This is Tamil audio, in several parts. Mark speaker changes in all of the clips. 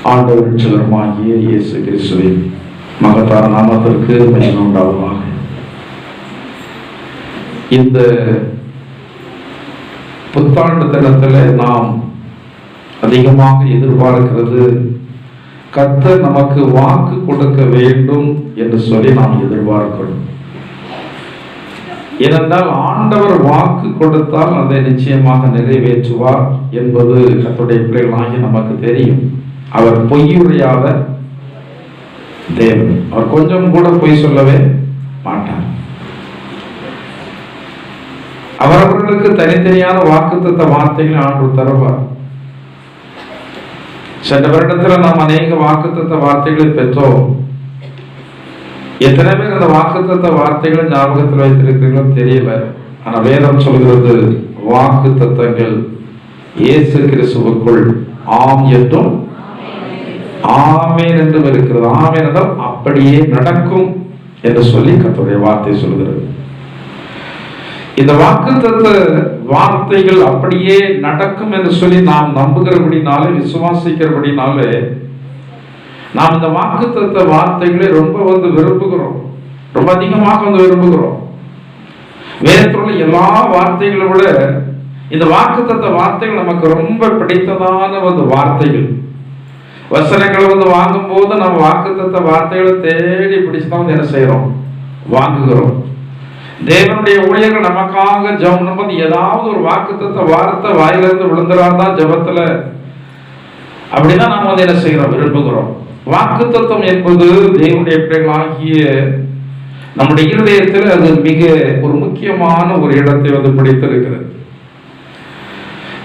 Speaker 1: ஆண்டவர் சிலருமாகிய இயேசு கிறிஸ்துவின் மகத்தான நாமத்திற்கு மகிமை உண்டாவதாக. இந்த புத்தாண்டு தினத்தில் நாம் அதிகமாக எதிர்பார்க்கிறது, கர்த்தர் நமக்கு வாக்கு கொடுக்க வேண்டும் என்று சொல்லி நாம் எதிர்பார்க்கிறோம். ஏனென்றால் ஆண்டவர் வாக்கு கொடுத்தால் அதை நிச்சயமாக நிறைவேற்றுவார் என்பது கர்த்தருடைய பிள்ளைகளாகி நமக்கு தெரியும். அவர் பொய்யுரையாத தேவன். அவர் கொஞ்சம் கூட பொய் சொல்லவே மாட்டார். அவர்களுக்கு தனித்தனியான வாக்குத்தத்த வார்த்தைகளை ஆண்டு தருவார். சென்ற வருடத்தில் நாம் அநேக வாக்குத்தத்த வார்த்தைகளை பெற்றோம். எத்தனை பேர் அந்த வாக்குத்தத்த வார்த்தைகளை ஞாபகத்தில் வைத்திருக்கிறீங்களோ தெரியல. ஆனா வேதம் சொல்கிறது, வாக்கு தத்தங்கள் இயேசு கிறிஸ்துவுக்குள் ஆம் என்றும் ஆமேன் என்றும் இருக்கிறது. ஆமேன் என்றால் அப்படியே நடக்கும் என்று சொல்லி கர்த்தருடைய வார்த்தை சொல்கிறது. இந்த வாக்குத்தத்த வார்த்தைகள் அப்படியே நடக்கும் என்று சொல்லி நாம் நம்புகிறபடினாலே, விசுவாசிக்கிறபடினாலே, நாம் இந்த வாக்குத்தத்த வார்த்தைகளை ரொம்ப விரும்புகிறோம். ரொம்ப அதிகமாக விரும்புகிறோம். வேதத்தில் எல்லா வார்த்தைகளை விட இந்த வாக்குத்தத்த வார்த்தைகள் நமக்கு ரொம்ப பிடித்ததான வார்த்தைகள். வசனங்களை வாங்கும் போது நம்ம வாக்குத்தத்த வார்த்தைகளை தேடி பிடிச்சுதான் என்ன செய்யறோம், வாங்குகிறோம். தேவனுடைய ஊழியர்கள் நமக்காக ஜெபம் பண்ணும்போது ஏதாவது ஒரு வாக்குத்தத்த வார்த்தை வாயிலிருந்து விழுந்துடாதான் ஜெபத்துல, அப்படிதான் நாம என்ன செய்யறோம், விரும்புகிறோம். வாக்குத்தத்தம் என்பது தேவனுடைய பிள்ளைகளாகிய நம்முடைய இருதயத்தில் அது மிக ஒரு முக்கியமான ஒரு இடத்தை பிடித்திருக்கிறது.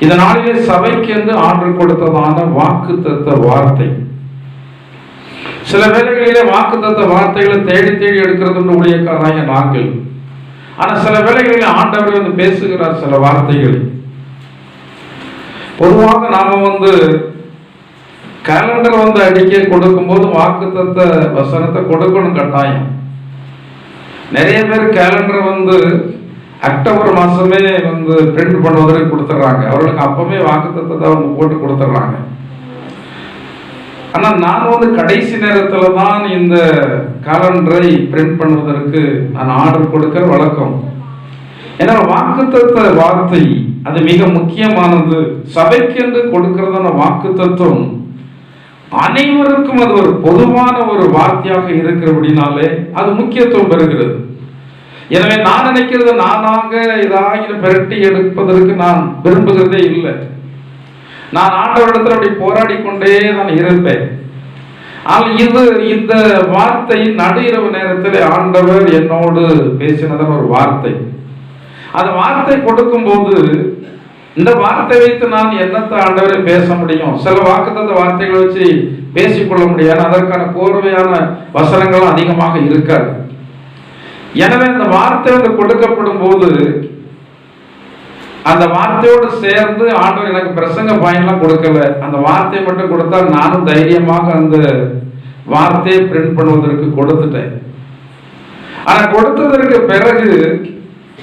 Speaker 1: இந்த நாளிலே சபைக்கு என்று ஆண்டவர் கொடுத்ததான வாக்குத்தத்த வார்த்தை. சில வேளைகளிலே வாக்குத்தத்த வார்த்தைகளை தேடி தேடி எடுக்கிறது ஊழியக்காரராகிய நாங்கள். ஆனா சில வேளைகளில் ஆண்டவர் பேசுகிறார் சில வார்த்தைகள். பொதுவாக நாம கேலண்டர் அடிக்க கொடுக்கும் போது வாக்குத்தத்த வசனத்தை கொடுக்கணும் கட்டாயம். நிறைய பேர் கேலண்டர் அக்டோபர் மாசமே பிரிண்ட் பண்ணுவதற்கு கொடுத்துட்றாங்க. அவர்களுக்கு அப்பவே வாக்குத்தத்தத்தை அவங்க போட்டு கொடுத்துட்றாங்க. ஆனா நான் கடைசி நேரத்துல தான் இந்த கேலண்டரை பிரிண்ட் பண்ணுவதற்கு நான் ஆர்டர் கொடுக்கிற வழக்கம். ஏன்னா வாக்குத்தத்த வார்த்தை அது மிக முக்கியமானது. சபைக்கு என்று கொடுக்கிறதான வாக்குத்தத்தம் அனைவருக்கும் அது ஒரு பொதுவான ஒரு வார்த்தையாக இருக்கிறபடினாலே அது முக்கியத்துவம் பெறுகிறது. எனவே நான் நினைக்கிறது, நானாக ஏதாவது பெரட்டி எடுப்பதற்கு நான் விரும்புகிறதே இல்லை. நான் ஆண்டவரிடத்தில் அப்படி போராடி கொண்டே தான் இருப்பேன். ஆனால் இந்த வார்த்தை நடு இரவு நேரத்தில் ஆண்டவர் என்னோடு பேசினதான ஒரு வார்த்தை. அந்த வார்த்தை கொடுக்கும் போது இந்த வார்த்தை வைத்து நான் என்னத்தை ஆண்டவரை பேச முடியும்? சில வாக்குத்தத்த வார்த்தைகளை வச்சு பேசிக்கொள்ள முடியாது. அதற்கான கோர்வையான வசனங்களும் அதிகமாக இருக்காது. எனவே அந்த வார்த்தை கொடுக்கப்படும் போது அந்த வார்த்தையோடு சேர்ந்து ஆண்டவர் எனக்கு பிரசங்க பாயிண்ட்லாம் கொடுக்கல, அந்த வார்த்தையை மட்டும் கொடுத்தால் நானும் தைரியமாக அந்த வார்த்தையை பிரிண்ட் பண்ணுவதற்கு கொடுத்துட்டேன். ஆனா கொடுத்ததற்கு பிறகு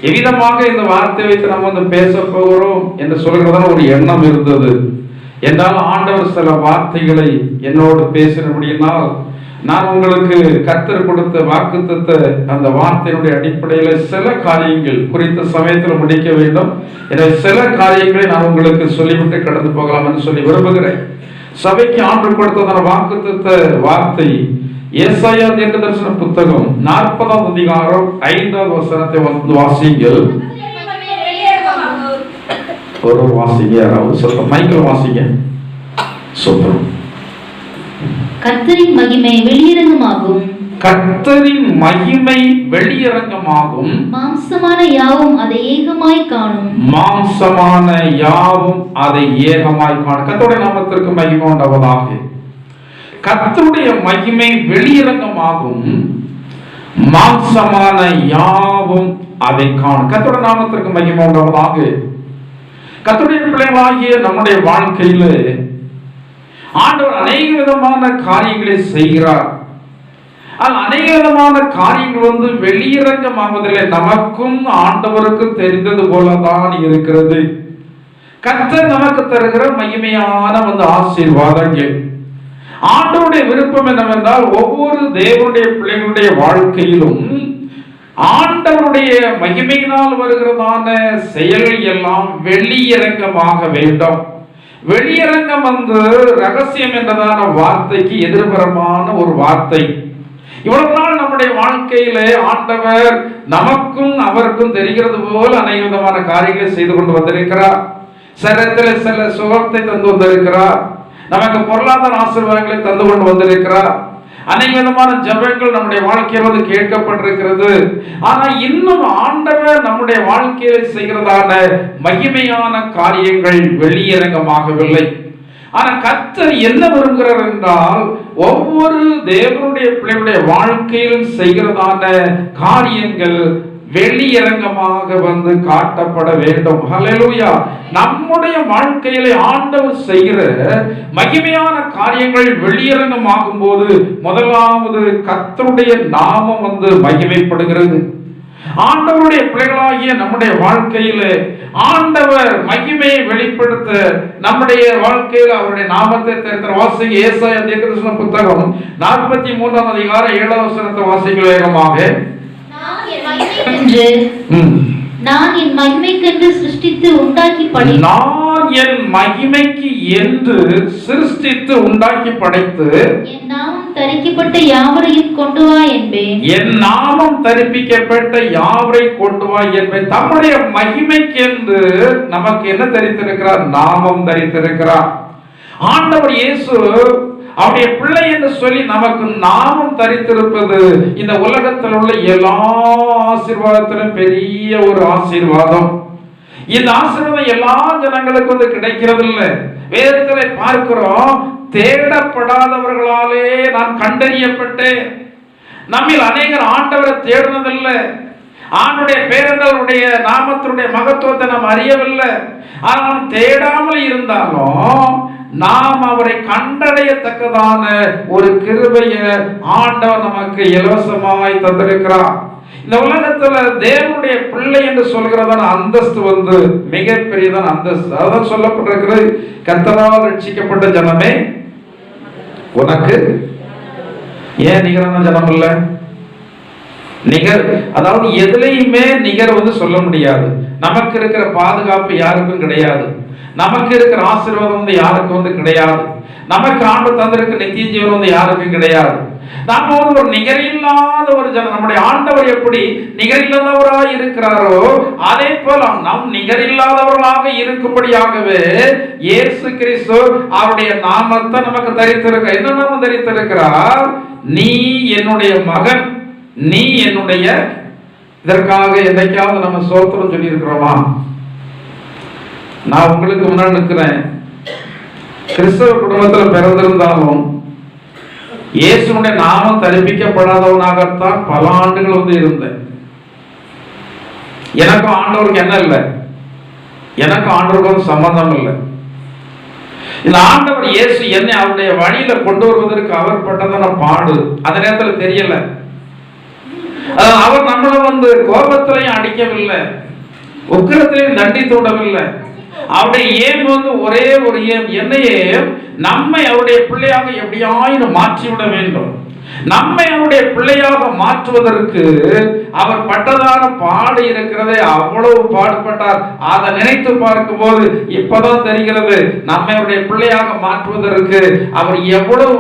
Speaker 1: எவ்விதமாக இந்த வார்த்தை வைத்து நம்ம பேச போகிறோம் என்று சொல்கிறதான ஒரு எண்ணம் இருந்தது. என்றால் ஆண்டவர் சில வார்த்தைகளை என்னோடு பேசினபடியினால் நான் உங்களுக்கு கர்த்தர் கொடுத்த வாக்குத்தத்த அந்த வார்த்தையினுடைய அடிப்படையில் சில காரியங்கள் குறித்த சமயத்தில் முடிக்க வேண்டும். எனவே சில காரியங்களை நான் உங்களுக்கு சொல்லிவிட்டு கடந்து போகலாம் என்று சொல்லி விரும்புகிறேன். சபைக்கு ஆண்டவர் கொடுத்ததான வாக்குத்தத்த வார்த்தை ஏசாயா தீர்க்கதரிசன புத்தகம் 40ஆம் அதிகாரம் 5ஆவது வசனத்தை வாசிங்கள். ஒரு வாசிங்க, யாராவது சொல்ல மைக்கில் வாசிங்க. சொல்றோம்.
Speaker 2: கர்த்தரின் மகிமை வெளியரங்கமாகும்.
Speaker 1: கர்த்தரின் மகிமை வெளியரங்கமாகும்.
Speaker 2: மாம்சமான யாவும் அதை ஏகமாய் காணும்.
Speaker 1: மாம்சமான யாவும் அதை ஏகமாய் காணும். கர்த்தருடைய நாமத்திற்கு மகிமை உண்டாவதாக. கர்த்தருடைய மகிமை வெளியரங்கமாகும். மாம்சமான யாவும் அதை காணும். கர்த்தருடைய நாமத்திற்கு மகிமை உண்டாவதாக. கர்த்தருடைய பிள்ளைகளாகிய நம்முடைய வாழ்க்கையில ஆண்டவர் அநேக விதமான காரியங்களை செய்கிறார். அநேக விதமான காரியங்கள் வெளியரங்கமாவதில்லை. நமக்கும் ஆண்டவருக்கும் தெரிந்தது போலதான் இருக்கிறது. கர்த்தர் நமக்கு தருகிற மகிமையான ஆசீர்வாதங்கள். ஆண்டவருடைய விருப்பம் என்னவென்றால் ஒவ்வொரு தேவனுடைய பிள்ளைகளுடைய வாழ்க்கையிலும் ஆண்டவருடைய மகிமையினால் வருகிறதான செயல்கள் எல்லாம் வெளியரங்கமாக வேண்டும். வெளியரங்கம் ரகசியம் என்றதான வார்த்தைக்கு எதிர்புறமான ஒரு வார்த்தை. இவ்வளவு நாள் நம்முடைய வாழ்க்கையில ஆண்டவர் நமக்கும் அவருக்கும் தெரிகிறது போல அநேக விதமான காரியங்களை செய்து கொண்டு வந்திருக்கிறார். சரீரத்தில் சில சுகத்தை தந்து வந்திருக்கிறார். நமக்கு பொருளாதார ஆசீர்வாதங்களை தந்து கொண்டு வந்திருக்கிறார். அநேக விதமான ஜெபங்கள் நம்முடைய வாழ்க்கையில் கேட்கப்பட்டிருக்கிறது. ஆனா இன்னும் ஆண்டவர் நம்முடைய வாழ்க்கையில செய்கிறதான மகிமையான காரியங்கள் வெளியரங்கமாகவில்லை. ஆனா கர்த்தர் என்ன விரும்புகிறார் என்றால் ஒவ்வொரு தேவனுடைய பிள்ளைகளுடைய வாழ்க்கையிலும் செய்கிறதான காரியங்கள் வெளியரங்கமாக காட்டப்பட வேண்டும். ஹல்லேலூயா. நம்முடைய வாழ்க்கையிலே ஆண்டவர் செய்கிற மகிமையான காரியங்கள் வெளியரங்கமாகும் போது முதலாவது கர்த்தருடைய நாமம் மகிமைப்படுகிறது. ஆண்டவருடைய பிள்ளைகளாகிய நம்முடைய வாழ்க்கையிலே ஆண்டவர் மகிமையை வெளிப்படுத்த நம்முடைய வாழ்க்கையில் அவருடைய நாமத்தை தெரிவித்த வாசிங்க. ஏசாயா தீர்க்கதரிசன புத்தகம் 43ஆம் அதிகாரம் 7ஆம் வசனத்தை வாசிக்க வேகமாக.
Speaker 2: நான் என் மகிமைக்கென்று சிருஷ்டித்து உண்டாக்கி படைத்து
Speaker 1: நான் என் மகிமைக்கு என்று சிருஷ்டித்து உண்டாக்கி படைத்து
Speaker 2: என் நாமம் தரிக்கப்பட்ட யாவரையும் கொண்டு வா என்பேன்.
Speaker 1: என் நாமம் தரிப்பிக்கப்பட்ட யாவரை கொண்டு வா என்பேன். தம்முடைய மகிமைக்கென்று நமக்கு என்ன தரித்திருக்கிறார்? நாமம் தரித்திருக்கிறார். ஆண்டவர் இயேசு அவருடைய பிள்ளை என்று சொல்லி நமக்கு நாமம் தரித்திருப்பது இந்த உலகத்தில் உள்ள எல்லா ஆசீர்வாதத்திலும் பெரிய ஒரு ஆசீர்வாதம். இந்த ஆசீர்வாதம் எல்லா ஜனங்களுக்கும் கிடைக்கிறது இல்லை. வேதத்திலே பார்க்கிறோம், தேடப்படாதவர்களாலே நான் கண்டறியப்பட்டேன். நம்மில் அநேகர் ஆண்டவரை தேடுனதில்லை. ஆண்டுடைய பேரங்களுடைய நாமத்தினுடைய மகத்துவத்தை நாம் அறியவில்லை. ஆனால் தேடாமல் இருந்தாலும் நாம் அவரை கண்டடையத்தக்கதான ஒரு கிருபையை ஆண்டவர் நமக்கு இலவசமாய் தந்திருக்கிறார். இந்த உலகத்துல தேவனுடைய பிள்ளை என்று சொல்கிறதான அந்தஸ்து மிகப்பெரியதான அந்தஸ்து. அதான் சொல்லப்பட்டிருக்கிறது, கர்த்தரால் ரட்சிக்கப்பட்ட ஜனமே உனக்கு ஏன் நிகரான ஜனம் இல்ல? நிகர், அதாவது எதுலையுமே நிகர் சொல்ல முடியாது. நமக்கு இருக்கிற பாதுகாப்பு யாருக்கும் கிடையாது. நமக்கு இருக்கிற ஆசீர்வாதம் யாருக்கும் கிடையாது. நமக்கு ஆண்டு தந்திருக்க நித்திய ஜீவன் யாருக்கும் கிடையாது. நாம ஒரு நிகரில்லாத ஒரு ஜனம். நம்முடைய ஆண்டவர் எப்படி நிகரில்லாதவராய் இருக்கிறாரோ அதே போல நம் நிகரில்லாதவர்களாக இருக்கும்படியாகவே இயேசு கிறிஸ்து அவருடைய நாமத்தை நமக்கு தரித்திருக்கிறார். என்ன நாமம் தரித்திருக்கிறார்? நீ என்னுடைய மகன், நீ என்னுடைய. இதற்காக என்னைக்காவது நம்ம சோத்திரம் சொல்லி இருக்கிறோமா? நான் உங்களுக்கு முன்னாடி நிற்கிறேன். கிறிஸ்தவ குடும்பத்தில் பிறந்திருந்தாலும் இயேசுனுடைய நாமம் தரிப்பிக்கப்படாதவனாகத்தான் பல ஆண்டுகள் இருந்தேன். எனக்கும் ஆண்டவருக்கு என்ன இல்லை, எனக்கும் ஆண்டவருக்கும் சம்பந்தம் இல்லை. இந்த ஆண்டவர் இயேசு என்னை அவருடைய வழியில கொண்டு வருவதற்கு அவர் பட்டதான பாடு அந்த நேரத்தில் தெரியல. அவர் நம்மளை கோபத்திலையும் அடிக்கவில்லை, உக்கிரத்திலையும் தண்டித்து விடவில்லை. அவருடைய ஏம் ஒரே ஒரு ஏம், என்னையே நம்மை அவருடைய பிள்ளையாக எப்படியாயினும் மாற்றிவிட வேண்டும். நம்மை அவருடைய பிள்ளையாக மாற்றுவதற்கு அவர் பட்டதான பாடு இருக்கிறதே, அவ்வளவு பாடுபட்டார். அதை நினைத்து பார்க்கும் போது இப்பதான் தெரிகிறது, நம்மை அவருடைய பிள்ளையாக மாற்றுவதற்கு அவர் எவ்வளவு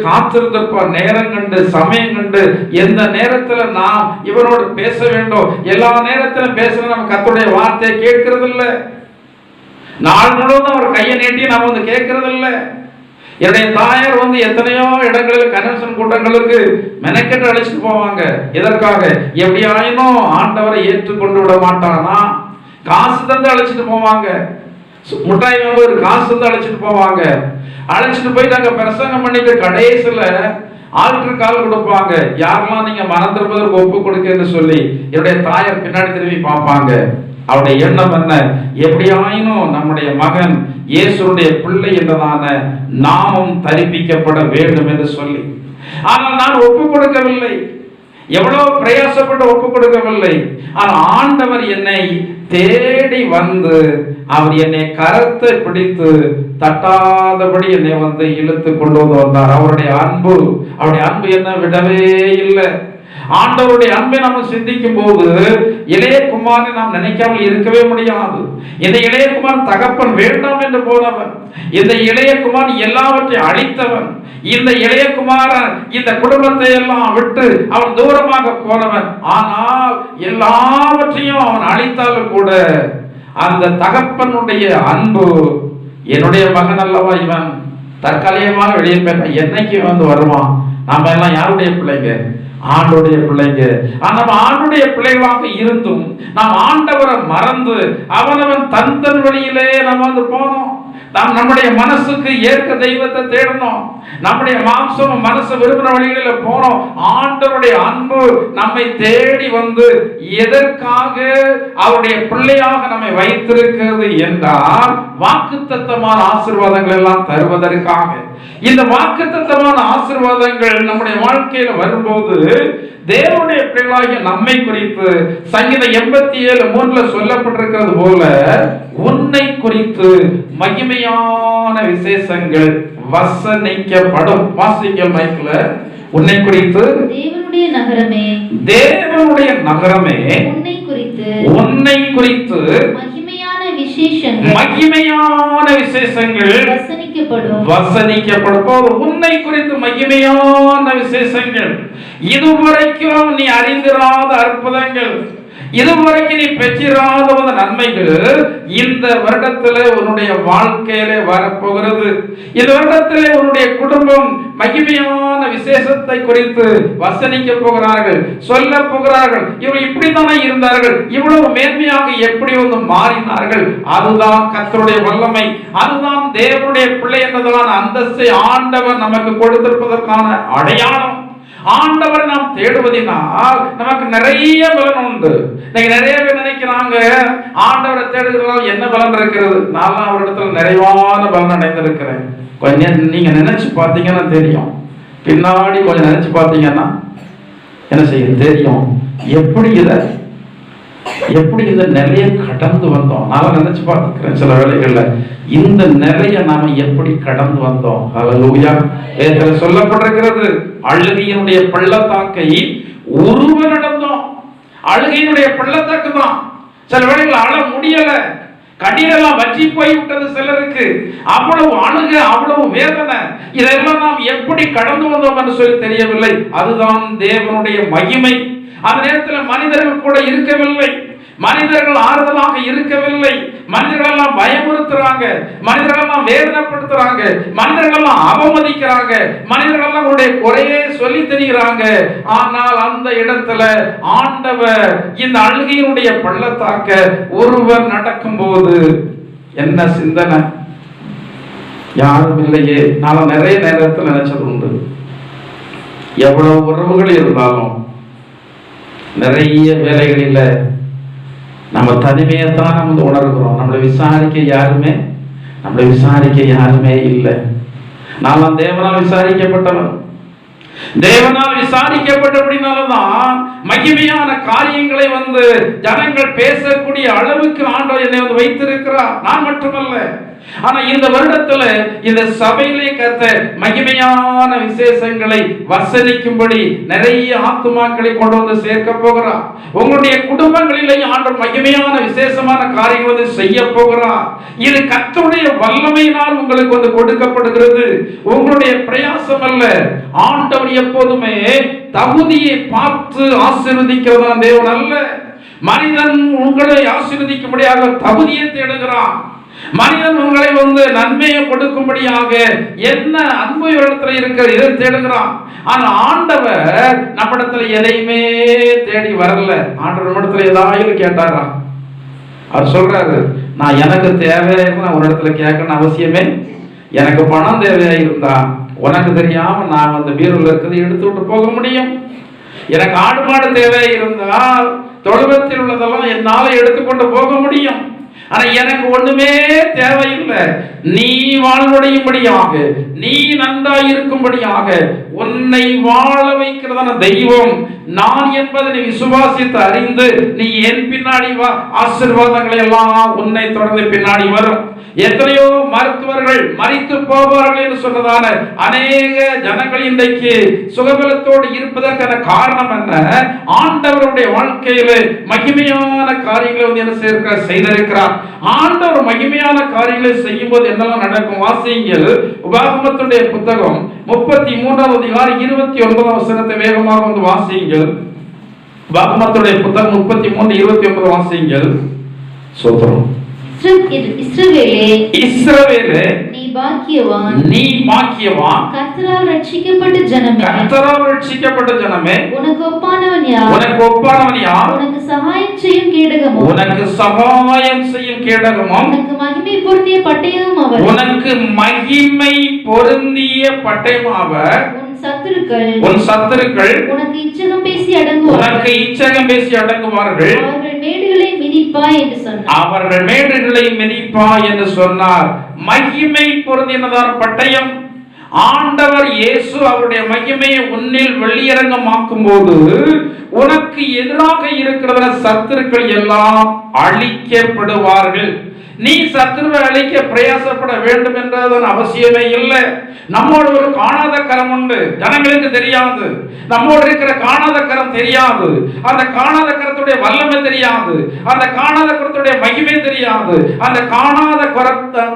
Speaker 1: காத்திருந்திருப்பார். நேரம் கண்டு சமயம் கண்டு எந்த நேரத்துல நாம் இவரோடு பேச வேண்டும். எல்லா நேரத்திலும் பேசுற நம்ம கர்த்தருடைய வார்த்தையை கேட்கறது இல்லை. நாள் முழுவதும் அவர் கையை நீட்டி நாம் கேட்கறது இல்லை. என்னுடைய தாயார் எத்தனையோ இடங்களில் கன்வென்ஷன் கூட்டங்களுக்கு மெனக்கெட்டு அழைச்சிட்டு போவாங்க. எதற்காக? எப்படி ஆயினும் ஆண்டவரை ஏற்றுக்கொண்டு விட மாட்டானா காசு தந்து அழைச்சிட்டு போவாங்க. முட்டாய் ஒரு காசு தந்து அழைச்சிட்டு போவாங்க. அழைச்சிட்டு போயிட்டு அங்க பிரசங்கம் பண்ணிட்டு கடைசியில ஆளுக்கு கால் கொடுப்பாங்க. யாரெல்லாம் நீங்க மறந்திருப்பதற்கு ஒப்பு கொடுக்கன்னு சொல்லி என்னுடைய தாயார் பின்னாடி திரும்பி பார்ப்பாங்க. அவருடைய எண்ணம் என்ன? எப்படியாயினும் நம்முடைய மகன் இயேசுடைய பிள்ளை என்றதான நாமம் தரிப்பிக்கப்பட வேண்டும் என்று சொல்லி. ஆனால் நான் ஒப்பு கொடுக்கவில்லை, எவ்வளவு பிரயாசப்பட்டு ஒப்பு கொடுக்கவில்லை. ஆனால் ஆண்டவர் என்னை தேடி வந்து அவர் என்னை கரத்தை பிடித்து தட்டாதபடி என்னை வந்து இழுத்து கொண்டு வந்தார். அவருடைய அன்பு என்ன விடவே இல்லை. ஆண்டவருடைய அன்பை நம்ம சிந்திக்கும் போது இளையகுமாரனை நாம் நினைக்காமல் இருக்கவே முடியாது. இந்த இளையகுமாரன் தகப்பன் வேண்டாம் என்று போனவன், இந்த இளையகுமாரன் எல்லாவற்றையும் அழித்தவன், இந்த இளையகுமாரன் இந்த குடும்பத்தை எல்லாம் விட்டு அவன் தூரமாக போனவன். ஆனால் எல்லாவற்றையும் அவன் அழித்தாலும் கூட அந்த தகப்பனுடைய அன்பு, என்னுடைய மகன் அல்லவா இவன், தற்காலிகமாக வெளியே போய் என்னைக்கு வந்து வருவான், நாம எல்லாம் யாருடைய பிள்ளைங்க, ஆண்டுடைய பிள்ளைங்க. நம்ம ஆண்டுடைய பிள்ளைகளாக இருந்தும் நாம் ஆண்டவரை மறந்து அவனவன் தன் வழியிலே நம்ம வந்து போனோம். நாம் நம்முடைய மனசுக்கு ஏற்க தெய்வத்தை தேடணும், நம்முடைய மாம்சம் மனசு விரும்பின வழிகளில் போனோம். ஆண்டவருடைய அன்பு நம்மை தேடி வந்து எதற்காக அவருடைய பிள்ளையாக நம்மை வைத்திருக்கிறது என்றால் வாக்குத்தத்தமான ஆசீர்வாதங்கள் எல்லாம் தருவதற்காக. இந்த வாக்குத்தத்தமான ஆசீர்வாதங்கள் நம்முடைய வாழ்க்கையில வரும்போது தேவனுடைய பிள்ளைகளாகிய நம்மை குறித்து சங்கீதம் 87:3 சொல்லப்பட்டிருக்கிறது போல உன்னை குறித்து மகிமையான விசேஷங்கள் வசனிக்கப்படும். வாசிங்கள் மைக்ல. உன்னை குறித்து
Speaker 2: தேவனுடைய நகரமே
Speaker 1: உன்னை குறித்து மகிமையான விசேஷங்கள் வசனிக்கப்படும். உன்னை குறித்து மகிமையான விசேஷங்கள், இதுவரைக்கும் நீ அறிந்திராத அற்புதங்கள், இதுவரைக்கும் நீ பெற்றிராத நன்மைகள் இந்த வருடத்திலே உன்னுடைய வாழ்க்கையிலே வரப்போகிறது. இந்த வருடத்திலே உன்னுடைய குடும்பம் மகிமையான விசேஷத்தை குறித்து வசனிக்க போகிறார்கள், சொல்ல போகிறார்கள். இவர்கள் இப்படித்தானே இருந்தார்கள், இவ்வளவு மேன்மையாக எப்படி வந்து மாறினார்கள். அதுதான் கர்த்தருடைய வல்லமை, அதுதான் தேவனுடைய பிள்ளை என்பதான அந்தஸ்தை ஆண்டவர் நமக்கு கொடுத்திருப்பதற்கான அடையாளம். ஆண்டவரை நாம் தேடுவதனால் நமக்கு நிறைய பலன் உண்டு. நிறைய பேர் நினைக்கிறாங்க ஆண்டவரை தேடுகிறதால் என்ன பலன் இருக்கிறது. நான் அவரிடத்துல நிறைவான பலன் அடைந்திருக்கிறேன். கொஞ்சம் நீங்க நினைச்சு பார்த்தீங்கன்னா தெரியும், பின்னாடி கொஞ்சம் நினைச்சு பார்த்தீங்கன்னா என்ன செய்ய தெரியும், எப்படி இந்த நிலையை கடந்து வந்தோம். நான் நினைச்சு பார்த்துக்கிறேன் சில வேளைகள்ல இந்த நிலையை நாம எப்படி கடந்து வந்தோம். ஹல்லேலூயா. வேதத்தில் சொல்லப்பட்டிருக்கிறது, அழுகையினுடைய பள்ளத்தாக்கை உருவ நடந்தோம். அழுகையினுடைய பள்ளத்தாக்கு தான். சில வேளைகள் அழ முடியல, கண்ணீரெல்லாம் வற்றி போய்விட்டது சிலருக்கு. அவ்வளவு அழுக, அவ்வளவு வேதனை. இதெல்லாம் நாம் எப்படி கடந்து வந்தோம் என்று சொல்லி தெரியவில்லை. அதுதான் தேவனுடைய மகிமை. அந்த நேரத்தில் மனிதர்கள் கூட இருக்கவில்லை, மனிதர்கள் ஆறுதலாக இருக்கவில்லை. மனிதர்கள் எல்லாம் பயமுறுத்துறாங்க, மனிதர்கள் எல்லாம் வேதனைப்படுத்துறாங்க, மனிதர்கள் எல்லாம் அவமதிக்கிறாங்க, மனிதர்கள் எல்லாம் உடைய குறையே சொல்லி தெரிகிறாங்க. ஆனால் அந்த இடத்துல ஆண்டவர் இந்த அழுகையினுடைய பள்ளத்தாக்க ஒருவர் நடக்கும் போது என்ன சிந்தனை, யாரும் இல்லையே. நான் நிறைய நேரத்தில் நினைச்சது உண்டு, எவ்வளவு உறவுகள் இருந்தாலும் நிறைய வேலைகளில் நம்ம தனிமையத்தான் நம்ம உணர்கிறோம். நம்மளை விசாரிக்க யாருமே இல்லை. நான் தேவனால் விசாரிக்கப்பட்டவன். தேவனால் விசாரிக்கப்பட்டபடினால்தான் மகிமையான காரியங்களை வந்து ஜனங்கள் பேசக்கூடிய அளவுக்கு ஆண்டவர் என்னை வந்து வைத்திருக்கிறார். நான் மட்டுமல்ல, ஆனா இந்த வருடத்துல இந்த சபையிலே கர்த்தர் மகிமையான விசேஷங்களை வசனிக்கும்படி நிறைய ஆத்துமாக்களை கொண்டு வந்து சேர்க்க போகிறார். உங்களுடைய குடும்பங்களிலேயே ஆண்டவர் மகிமையான விசேஷமான காரியங்கள் வந்து செய்ய போகிறார். இது கர்த்தருடைய வல்லமையினால் உங்களுக்கு வந்து கொடுக்கப்படுகிறது. உங்களுடைய பிரயாசம் அல்ல. ஆண்டவர் எப்போதுமே தகுதியை பார்த்து ஆசீர்வதிக்கிறதா தேவன் அல்ல. மனிதன் உங்களை ஆசீர்வதிக்கும்படியாக தகுதியை தேடுகிறான். மனிதன் உங்களை வந்து நன்மையை கொடுக்கும்படியாக என்ன அன்பு இடத்துல இருக்கிற இதை தேடுகிறான். ஆனால் ஆண்டவர் நம்மிடத்துல எதையுமே தேடி வரல. ஆண்டவர் நம்மிடத்துல ஏதாவது கேட்டாரா? அவர் சொல்றாரு, நான் எனக்கு தேவையாக ஒரு இடத்துல கேட்கணும் அவசியமே. எனக்கு பணம் தேவையா இருந்தா உனக்கு தெரியாம நான் அந்த பீரோல இருக்கிறது எடுத்து விட்டு போக முடியும். எனக்கு ஆடு மாடு தேவை இருந்தால் தொழுவத்தில் உள்ளதெல்லாம் என்னால எடுத்துக்கொண்டு போக முடியும். ஆனா எனக்கு ஒண்ணுமே தேவையில்லை. நீ வாழ்வடையும்படியாக, நீ நன்றாய் இருக்கும்படியாக உன்னை வாழ வைக்கிறதான தெய்வம் நான் என்பதை நீ விசுவாசித்து அறிந்து நீ என் பின்னாடி வா, ஆசீர்வாதங்கள் எல்லாம் உன்னை தொடர்ந்து பின்னாடி வரும். எத்தனையோ மருத்துவர்கள் மரித்து போவார்கள் என்று சொன்னதான அநேக ஜனங்கள் இன்றைக்கு சுகபலத்தோடு இருப்பதற்கான காரணம் என்ன? ஆண்டவருடைய வாழ்க்கையில மகிமையான காரியங்களை என்ன செய்திருக்கிறார். ஆண்டவர் மகிமையான காரியங்களை செய்யும் போது என்னெல்லாம் நடக்கும்? வாசியுங்கள். உபாகமத்துடைய புத்தகம் 33வது அதிகாரம் 29வது வசனத்தை வேகமாக வந்து வாசியுங்கள். உபாகமத்துடைய புத்தகம் 33:29 வாசியுங்கள். சோத்திரம்.
Speaker 2: இஸ்ரவேலே, நீ பாக்கியவான், கர்த்தரால் ரட்சிக்கப்பட்ட ஜனமே, உனக்கு ஒப்பானவன் யார்? உனக்கு சகாயம் செய்யும் கேடகமும், உனக்கு மகிமை பொருந்திய பட்டயமும் அவர். உன் சத்துருக்கள் உனக்கு இச்சகம் பேசி அடங்குவார்கள். அவர்கள் மேடுகளை மிதிப்பாய் என்று சொன்னார். மகிமை பொருந்தினதான பட்டயம். ஆண்டவர் இயேசு அவருடைய மகிமையை உன்னில் வெளியரங்கமாக்கும் போது உனக்கு எதிராக இருக்கிற சத்துருக்கள் எல்லாம் அழிக்கப்படுவார்கள். நீ சத்துருவை அழிக்க பிரயாசப்பட வேண்டும் என்றதன் அவசியமே இல்லை. நம்மோடு ஒரு காணாத கரம் உண்டு, ஜனங்களுக்கு தெரியாது. நம்மோடு இருக்கிற காணாத கரம் தெரியாது. அந்த காணாத கரத்துடைய வல்லமை தெரியாது. அந்த காணாத கரத்துடைய மகிமை தெரியாது. அந்த காணாத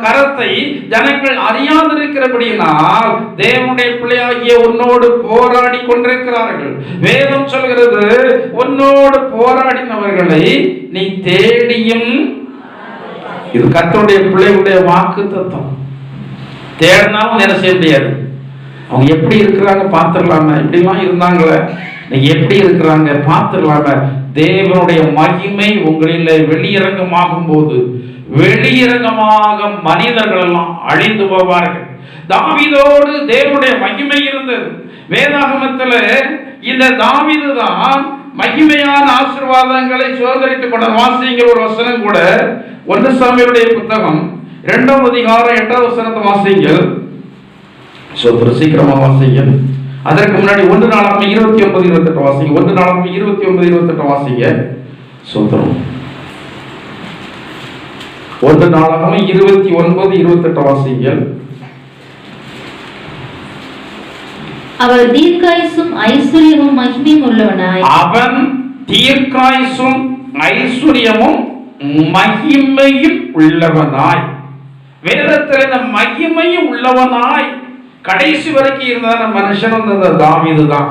Speaker 2: கரத்தை ஜனங்கள் அறியாதிருக்கிறபடியினால் தேவனுடைய பிள்ளையாகிய உன்னோடு போராடி கொண்டிருக்கிறார்கள். வேதம் சொல்கிறது, உன்னோடு போராடினவர்களை நீ தேடியும். இது கர்த்தருடைய பிள்ளைகளுடைய வாக்கு தத்துவம். தேடினாலும் என்ன செய்ய முடியாது. அவங்க எப்படி இருக்கிறாங்க பார்த்துடலாம, இப்படிலாம் இருந்தாங்களே, எப்படி இருக்கிறாங்க பார்த்துடலாம. தேவனுடைய மகிமை உங்களில் வெளியிறங்கமாகும் போது வெளியிறங்கமாக மனிதர்கள் எல்லாம் அழிந்து போவார்கள். தாவீதோடு தேவனுடைய மகிமை இருந்தது. வேதாகமத்தில் இந்த தாவீது தான் மகிமையான ஆசீர்வாதங்களை சுதந்திரித்துக் கொண்ட. வாசிங்க ஒரு வசனம் கூட 1 சாமுவேலுடைய புத்தகம் 2வது அதிகாரம் 8வது வசனத்தை வாசிங்கள். சீக்கிரமா வாசிங்க. அதற்கு முன்னாடி 1 நாளாகமம் 29:28 வாசிங்க. 1 நாளாகமம் 29:28 வாசிங்க. சோத்திரம். 1 நாளாகமம் 29:28 வாசிங்க. அவன் தீர்க்காயுசும் ஐஸ்வர்யமும் மகிமையும் உள்ளவனாய்.
Speaker 1: அவன் தீர்க்காயுசும் ஐஸ்வர்யமும் மகிமையும் உள்ளவனாய். வேதத்தில் இந்த மகிமையும் உள்ளவனாய் கடைசி வரைக்கும் இருந்த மனுஷன் இந்த தாவீது தான்.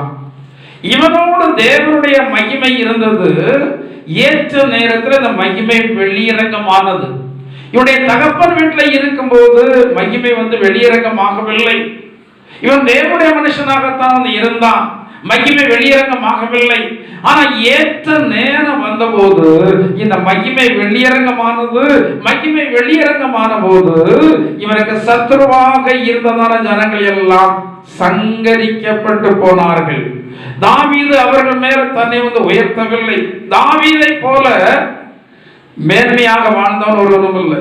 Speaker 1: இவனோடு தேவனுடைய மகிமை இருந்தது. ஏற்ற நேரத்தில் இந்த மகிமை வெளியிறங்கமானது. இவனுடைய தகப்பன் வீட்டில் இருக்கும்போது மகிமை வெளியிறங்கமாகவில்லை. இவன் தேவனுடைய மனுஷனாகத்தான் இருந்தான். மகிமை வெளியரங்கமாகவில்லை. ஆனா ஏற்ற நேரம் வந்தபோது இந்த மகிமை வெளியரங்கமானது. மகிமை வெளியரங்கமான போது இவனுக்கு சத்துருவாக இருந்ததான ஜனங்கள் எல்லாம் சங்கரிக்கப்பட்டு போனார்கள். தாவீது அவர்கள் மேல தன்னை உயர்த்தவில்லை. தாவீதை போல மேன்மையாக வாழ்ந்தவன் ஒருவனும் இல்லை.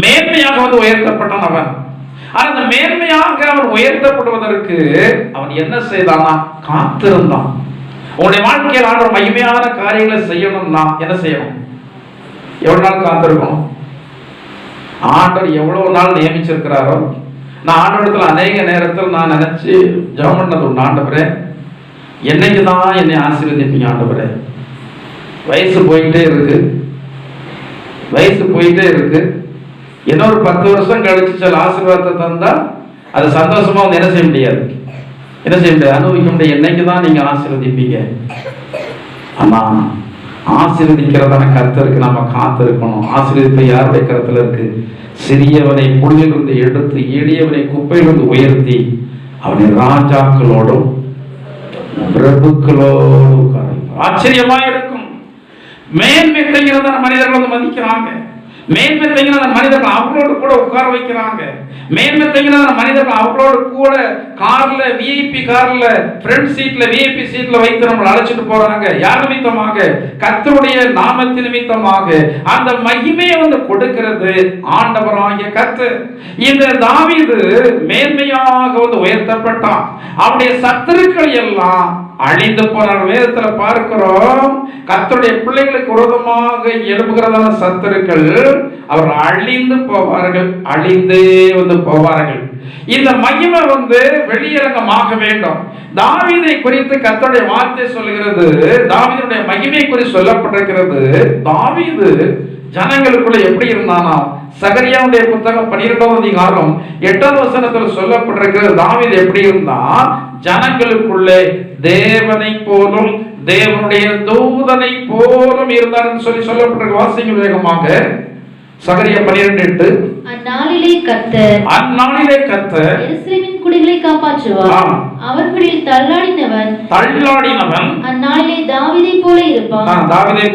Speaker 1: மேன்மையாக உயர்த்தப்பட்டான் அவன். அந்த மேன்மையாக அவன் உயர்த்தப்படுவதற்கு அவன் என்ன செய்தானா? காத்திருந்தான். உன்னுடைய வாழ்க்கையில் ஆண்டவர் மகிமையான காரியங்களை செய்யணும்னா என்ன செய்யணும்? எவ்வளவு நாள் காத்திருக்கணும்? ஆண்டவர் எவ்வளவு நாள் நியமிச்சிருக்கிறாரோ. நான் ஆண்டவரத்தில் அநேக நேரத்தில் நான் நினைச்சு ஜெபம் பண்ணது உண்டு. ஆண்டவரே, என்னைக்கு தான் என்னை ஆசீர்வதிப்பீங்க ஆண்டவரே? வயசு போயிட்டே இருக்கு. இன்னொரு 10 வருஷம் கழிச்சு சில ஆசீர்வாதத்தை தந்தா அது சந்தோஷமா என்ன செய்ய முடியாது, அனுபவிக்க முடியாது. என்னைக்கு தான் நீங்க ஆசீர்வதிப்பீங்க? ஆனா ஆசீர்வதிக்கிறதான கர்த்தருக்கு நாம காத்திருக்கணும். ஆசீர்வதிப்பு யாருடைய கருத்துல இருக்கு? சிறியவனை புள்ளிலிருந்து எடுத்து எளியவனை குப்பையிலிருந்து உயர்த்தி அவனை ராஜாக்களோடும் பிரபுக்களோடும். ஆச்சரியமா இருக்கும். மேன்மை செய்கிறதான மனிதர்கள் மதிக்கிறாங்க. மேன்மை செய்கிற மனிதர்கள் அவங்களோடு கூட உட்கார வைக்கிறாங்க. மேன்மை செய்கிற மனிதர்கள் அவங்களோடு கூட கார்ல, விஐபி கார்ல, ஃப்ரண்ட் சீட்ல, விஐபி சீட்ல வைத்து நம்மளை அழைச்சிட்டு போறாங்க. யார் நிமித்தமாக? கர்த்தருடைய நாமத்தின் நிமித்தமாக. அந்த மகிமையை கொடுக்கிறது ஆண்டவராகிய கர்த்தர். இந்த தாவீது மேன்மையாக உயர்த்தப்பட்டான். அவருடைய சத்துருக்கள் எல்லாம் அழிந்து போனார். வேதத்துல பார்க்கிறோம், கர்த்தருடைய பிள்ளைகளுக்கு விரோதமாக எழுப்புகிறதான சத்துருக்கள் அவர் அழிந்து போவார்கள், அழிந்தே போவார்கள். இந்த மகிமை வெளியரங்கமாக வேண்டும். தாவீதை குறித்து கர்த்தருடைய வார்த்தை சொல்லுகிறது, தாவீதுடைய மகிமை குறித்து சொல்லப்பட்டிருக்கிறது. தாவீது ஜனங்களுக்குள்ள எப்படி இருந்தானா? சகரியாவுடைய புத்தகம் 12ஆம் அதிகாரம் 8ஆம் வசனத்தில் சொல்லப்பட்டிருக்கிறது. தாவீது எப்படி இருந்தான்? ஜனங்களுக்குள்ளே தேவனை போலும் தேவனுடைய தூதனை போலும் இருந்தார் என்று சொல்லப்பட்டிருக்க. வாசிங்க வேகமாக. சகரியா 12:8.
Speaker 3: அந்நாளிலே கர்த்தர் எருசலேமின் குடிகளை காப்பாற்றுவார். அவர்களில் தள்ளாடினவன் அந்நாளிலே தாவீதை போல இருப்பான். தாவீது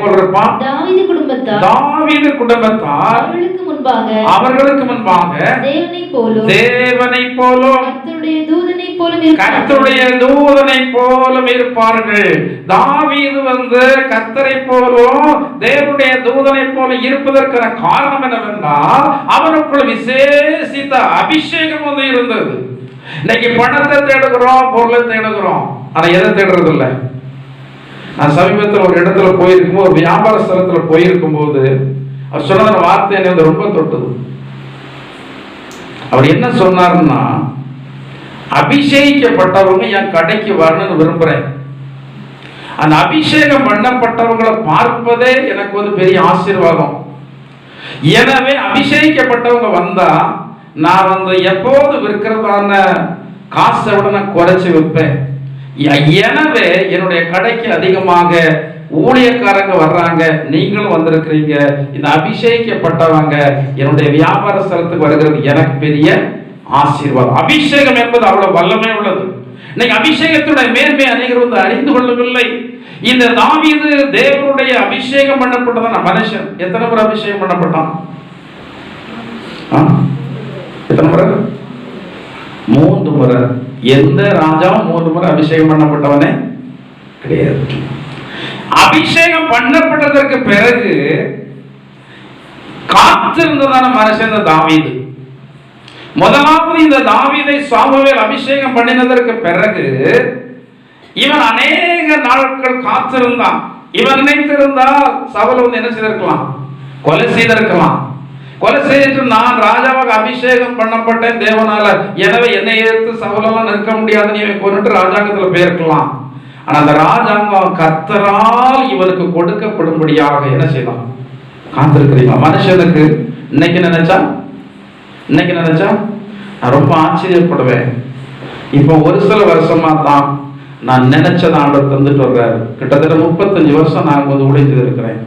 Speaker 3: குடும்பத்தார் அவர்களுக்கு முன்பாக தேவனை போலும் கர்த்தருடைய தூதனை போலும் இருப்பார்கள். தாவீது கர்த்தரை போலும் தேவனுடைய தூதனை போல இருப்பதற்கான காரணம் என்னவென்றால் அவனுக்குள் விசேஷித்த அபிஷேகம் இருந்தது. இன்னைக்கு பணத்தை தேடுகிறோம், பொருளை தேடுகிறோம், ஆனா எதை தேடுறது இல்லை. நான் சமீபத்தில் ஒரு இடத்துல போயிருக்கும், ஒரு வியாபார ஸ்தலத்துல போயிருக்கும் போது அவர் சொன்ன வார்த்தை என்ன ரொம்ப தொட்டது. அவர் என்ன சொன்னார்னா, அபிஷேகிக்கப்பட்டவங்க என் கடைக்கு வரணும்னு விரும்புறேன். அந்த அபிஷேகம் பண்ணப்பட்டவங்களை பார்ப்பதே எனக்கு பெரிய ஆசீர்வாதம். எனவே அபிஷேகிக்கப்பட்டவங்க வந்தா நான் எப்போது விற்கிறதான காசை விட நான் குறைச்சி விற்பேன். எனவே என்னுடைய கடைக்கு அதிகமாக ஊழியக்காரங்க வர்றாங்க, நீங்களும் வந்திருக்கிறீங்க. இந்த அபிஷேகிக்கப்பட்டவங்க என்னுடைய வியாபார ஸ்தலத்துக்கு வருகிறது எனக்கு பெரிய ஆசீர்வாதம். அபிஷேகம் என்பது அவ்வளவு வல்லமை உள்ளது. இன்னைக்கு அபிஷேகத்துடைய மேன்மை அனைவரும் அறிந்து கொள்ளவில்லை. இந்த தாவீது தேவனுடைய அபிஷேகம் பண்ணப்பட்டதான மனுஷன். எத்தனை முறை அபிஷேகம் பண்ணப்பட்டான்? எத்தனை முறை? 3 முறை. எந்த ராஜாவும் 3 முறை அபிஷேகம் பண்ணப்பட்டவனே கிடையாது. அபிஷேகம் பண்ணப்பட்டதற்கு பிறகு காத்திருந்ததான மனுஷன் இந்த தாவீது. முதலாவது இந்த தாவீதை சாமுவேல் அபிஷேகம் பண்ணினதற்கு பிறகு இவன் அநேக நாட்கள் காத்திருந்தான். இவன் நினைத்திருந்தால் சவுல் என்ன செய்திருக்கலாம்? கொலை செய்திருக்கலாம். கொலை செய்துட்டு நான் ராஜாவாக அபிஷேகம் பண்ணப்பட்டேன் தேவனால, எனவே என்னை எதிர்த்து சவுலெல்லாம் நிற்க முடியாது, நீ கொண்டுட்டு ராஜாங்கத்தில் போயிருக்கலாம். ஆனா அந்த ராஜாங்கம் கர்த்தரால் இவனுக்கு கொடுக்கப்படும்படியாக என்ன செய்யலாம்? காத்திருக்கிறீங்களா? மனுஷனுக்கு இன்னைக்கு நினைச்சா நான் ரொம்ப ஆச்சரியப்படுவேன். இப்போ ஒரு சில வருஷமா தான் நான் நினைச்சத ஆண்டவர் தந்துட்டு வர்றாரு. கிட்டத்தட்ட 35 வருஷம் நான் உழைத்து இருக்கிறேன்.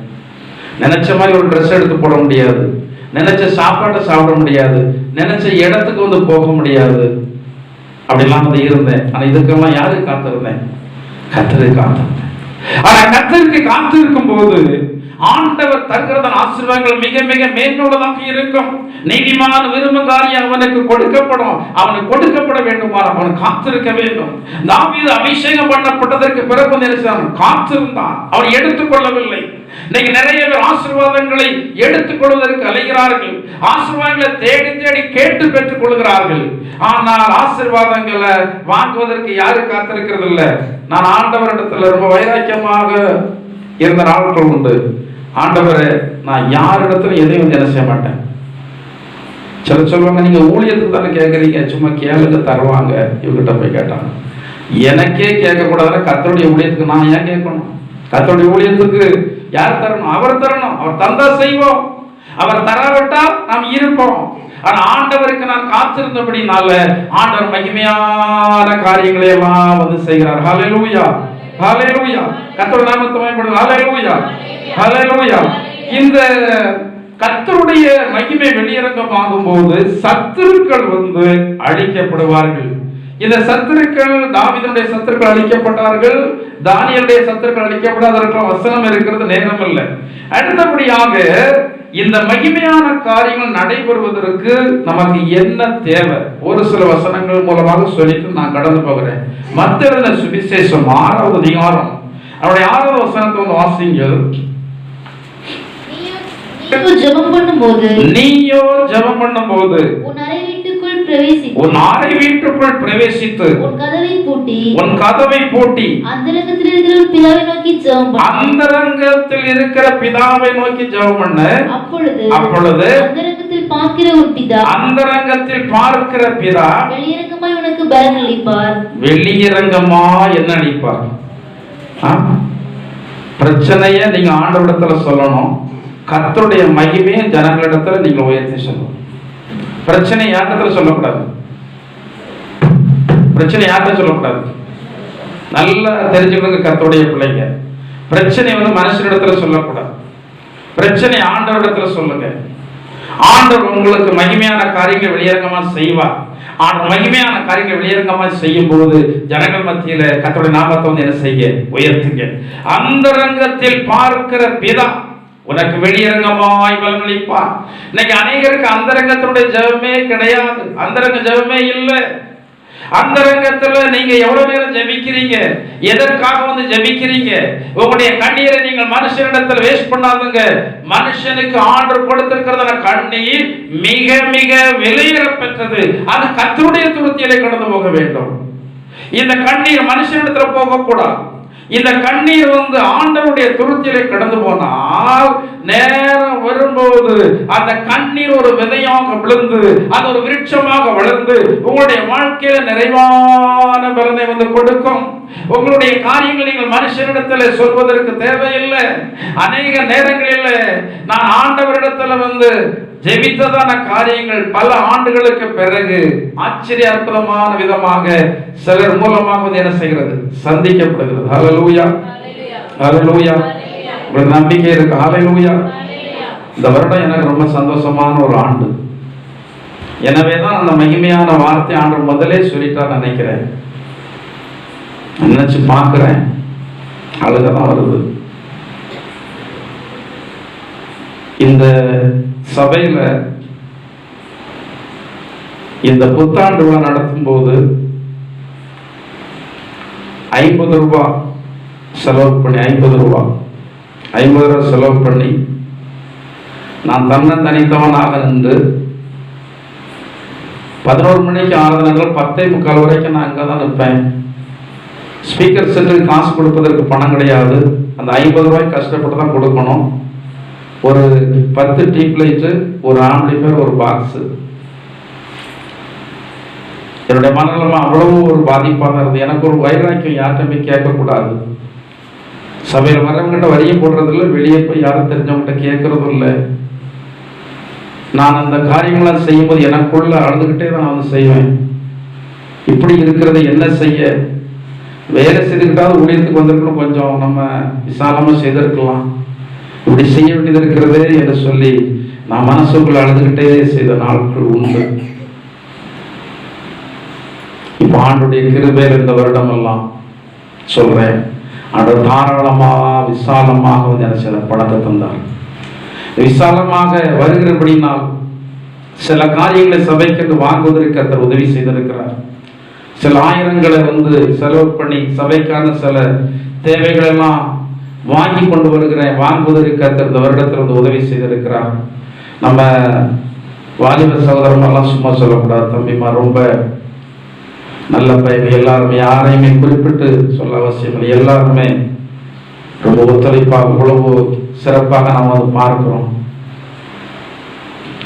Speaker 3: நினைச்ச மாதிரி ஒரு ட்ரெஸ் எடுத்து போட முடியாது, நினைச்ச சாப்பாட்டை சாப்பிட முடியாது, நினைச்ச இடத்துக்கு போக முடியாது, அப்படிலாம் இருந்தேன். ஆனா இதுக்கெல்லாம் யாருக்கு காத்திருந்தேன்? கர்த்தருக்கு காத்திருந்தேன். ஆனா கர்த்தருக்கு காத்திருக்கும் போது ஆண்டவர் தருகிறதன் ஆசீர்வாதங்கள் மிக மிக மேன்மையுள்ளதாக இருக்கும். நீதிமான் விரும்பும் காரியம் அவனுக்கு கொடுக்கப்படும். அவனுக்கு கொடுக்கப்பட வேண்டுமா? அவன் காத்திருக்க வேண்டும். தாவீது அபிஷேகம் பண்ணப்பட்டதற்கு பிறகு காத்திருந்தான், அவன் எடுத்துக்கொள்ளவில்லை. இன்னைக்கு நிறைய பேர் ஆசீர்வாதங்களை எடுத்துக்கொள்வதற்கு அலைகிறார்கள், ஆசீர்வாதங்களை தேடி தேடி கேட்டு பெற்றுக் கொள்கிறார்கள். ஆனால் ஆசீர்வாதங்களை வாங்குவதற்கு யாரு காத்திருக்கிறது இல்லை. நான் ஆண்டவரிடத்துல ரொம்ப வைராக்கியமாக இருந்த நாட்கள் உண்டு. ஆண்டவரே, நான் யாரிடத்துல எதையும் என்ன செய்ய மாட்டேன். சிலர் சொல்லுவாங்க, நீங்க ஊழியத்துக்கு தானே கேட்கறீங்க, சும்மா கேளுங்க தருவாங்க. இவகிட்ட போய் கேட்டாங்க, எனக்கே கேட்க கூடாதுன்னா கர்த்தருடைய ஊழியத்துக்கு நான் ஏன் கேட்கணும்? கர்த்தருடைய ஊழியத்துக்கு யார் தரணும்? அவர் தரணும். அவர் தந்தா செய்வோம், அவர் தராவிட்டால் நாம் இருப்போம். ஆனா ஆண்டவருக்கு நான் காத்திருந்தபடினால ஆண்டவர் மகிமையான காரியங்களை எல்லாம் செய்கிறார். ஹல்லேலூயா, ஹல்லேலூயா. கர்த்தருடைய நாமத்தை மகிமைப்படுத்துங்கள். ஹல்லேலூயா, ஹல்லேலூயா. இந்த கர்த்தருடைய மகிமை வெளியரங்கமாகும் போது சத்துருக்கள் அழிக்கப்படுவார்கள். இந்த சத்துருக்கள், தாவீதுடைய சத்துருக்கள் அழிக்கப்பட்டார்கள், தானியேலுடைய சத்துருக்கள் அழிக்கப்படாததற்கு வசனம் இருக்கிறது, நேரம் இல்லை. அடுத்தபடியாக இந்த மகிமையான காரியங்கள் நடைபெறுவதற்கு நமக்கு என்ன தேவை? ஒரு சில வசனங்கள் மூலமாக சொல்லிட்டு நான் கடந்து போகிறேன். மத்தேயு சுவிசேஷம் 6வது அதிகாரம் அவருடைய 6வது வசனத்தை வாசிங்கள். நீயோ ஜெபம் பண்ணும்போது உன் அறை வீட்டுக்குள்
Speaker 2: உன் அறை வீட்டுக்குள் பிரவேசித்து
Speaker 4: உன் கதவை பூட்டி
Speaker 2: அந்தரங்கத்தில் இருக்கிற பிதாவை நோக்கி ஜெபம் பண்ண. அப்பொழுது அந்தரங்கத்தில் பார்க்கிற பிதா
Speaker 4: வெளியரங்கமாய் உனக்கு பலன் அளிப்பார்.
Speaker 2: வெளியரங்கமாய் என்ன அளிப்பார்? பிரச்சனைய நீங்க ஆண்டவரிடத்துல சொல்லணும். கர்த்தருடைய மகிமையை ஜனங்களிடத்துல நீங்க உயர்த்தி சொல்லணும். பிரச்சனை யாரிடத்துல சொல்லக்கூடாது. பிரச்சனை யார்கிட்ட சொல்லக்கூடாது. நல்லா தெரிஞ்சுக்கணுங்க கர்த்தருடைய பிள்ளைங்க. பிரச்சனை மனுஷனிடத்துல சொல்லக்கூடாது. பிரச்சனை ஆண்டவரிடத்துல சொல்லுங்க. ஆண்டவர் உங்களுக்கு மகிமையான காரியங்களை வெளியரங்கமா செய்வார். ஆண்டவர் மகிமையான காரியங்களை வெளியரங்கமா செய்யும் போது ஜனங்கள் மத்தியில கர்த்தருடைய நாமத்தை என்ன செய்ய? உயர்த்துங்க. அந்தரங்கத்தில் பார்க்கிற பிதா உனக்கு வெளியரங்கமாய் பலனளிப்பார். இன்னைக்கு அநேகருக்கு அந்தரங்கத்தினுடைய ஜெபமே கிடையாது. அந்தரங்க ஜெபமே இல்லை. அந்தரங்கத்துல நீங்க எவ்வளவு நேரம் ஜெபிக்கிறீங்க? எதற்காக ஜெபிக்கிறீங்க? உங்களுடைய கண்ணீரை நீங்கள் மனுஷனிடத்துல வேஸ்ட் பண்ணாதுங்க. மனுஷனுக்கு ஆர்டர் கொடுத்திருக்கிறதான கண்ணீர் மிக மிக விலையேறப்பெற்றது. அது கர்த்தருடைய துருத்தியிலே கடந்து போக வேண்டும். இந்த கண்ணீர் மனுஷனிடத்துல போக கூடாது. இந்த கண்ணீர் ஆண்டவருடைய துருத்தியிலே கடந்து போனால் நேரம் வரும்போது அந்த கண்ணீர் ஒரு விதையாக விழுந்து அது ஒரு விருட்சமாக வளர்ந்து உங்களுடைய வாழ்க்கையில நிறைவான பலனை கொடுக்கும். உங்களுடைய காரியங்கள் நீங்கள் மனுஷனிடத்தில் சொல்வதற்கு தேவையில்லை. அநேக நேரங்களில் நான் ஆண்டவரிடத்துல ஜெபித்ததான காரியங்கள் பல ஆண்டுகளுக்கு பிறகு ஆச்சரிய அற்புதமான விதமாக சிலர் மூலமாக என்ன செய்கிறது? சந்திக்கப்படுகிறது. ஹல்லேலூயா, ஹல்லேலூயா. உங்களுக்கு நம்பிக்கை இருக்கு? ஹல்லேலூயா. இந்த வருடம் எனக்கு ரொம்ப சந்தோஷமான ஒரு ஆண்டு. எனவேதான் அந்த மகிமையான வார்த்தை ஆண்டு முதலே சொல்லிட்டா நினைக்கிறேன். நினைச்சு பார்க்கிறேன், அழுகதான் வருது. இந்த சபையில இந்த புத்தாண்டு விழா நடத்தும் போது 50 ரூபாய் செலவு பண்ணி 50 ரூபாய் செலவு பண்ணி நான் தனித்தவனாக நின்று 11 மணிக்கு ஆராதனைகள் 10:45 வரைக்கும் நான் அங்கதான் நிற்பேன். ஸ்பீக்கர் செட்டுக்கு காசு கொடுப்பதற்கு பணம் கிடையாது. அந்த 50 ரூபாய் கஷ்டப்பட்டு தான் கொடுக்கணும். ஒரு 10 டியூப் லைட்டு, ஒரு ஆம்பிளிஃபையர், ஒரு பாக்ஸ். என்னுடைய மனநிலைமை அவ்வளவு ஒரு பாதிப்பாக தான் இருந்தது. எனக்கு ஒரு வைராக்கியம் யார்கிட்ட போய் கேட்கக்கூடாது. சபையில் வரவங்கிட்ட வரியை போடுறதில்லை, வெளியே போய் யாரும் தெரிஞ்சவங்ககிட்ட கேட்கறதும் இல்லை. நான் அந்த காரியங்களாம் செய்யும்போது எனக்குள்ள அழுதுகிட்டே தான் நான் செய்வேன். இப்படி இருக்கிறது என்ன செய்ய? வேலை செய்துக்கிட்டாவது ஊழியத்துக்கு வந்திருக்கணும், கொஞ்சம் நம்ம விசாலமாக செய்திருக்கலாம். இப்படி செய்ய வேண்டியது இருக்கிறது என்று சொல்லி நான் மனசுக்குள்ள அழுதுகிட்டே செய்த நாட்கள் உண்டு. இப்ப ஆண்டுடைய கிருபையில் இந்த வருடம் எல்லாம் சொல்றேன், ஆண்டவர் தாராளமா விசாலமாக சில பணத்தை தந்தார். விசாலமாக வருகிறபடினால் சில காரியங்களை சபைக்கு வாங்குவதற்கு கர்த்தர் உதவி செய்திருக்கிறார். சில ஆயிரங்களை செலவு பண்ணி சபைக்கான சில தேவைகள் எல்லாம் வாங்கி கொண்டு வருகிறேன். வாங்குவதற்கு கர்த்தர் இந்த வருடத்தில் உதவி செய்திருக்கிறார். நம்ம வாலிப சகோதரமெல்லாம் சும்மா சொல்லக்கூடாது. தம்பிமா ரொம்ப நல்ல பையன். எல்லாருமே யாரையுமே குறிப்பிட்டு சொல்ல அவசியம் இல்லை. எல்லாருமே ரொம்ப ஒத்துழைப்பாக இவ்வளவு சிறப்பாக நாம் பார்க்கிறோம்.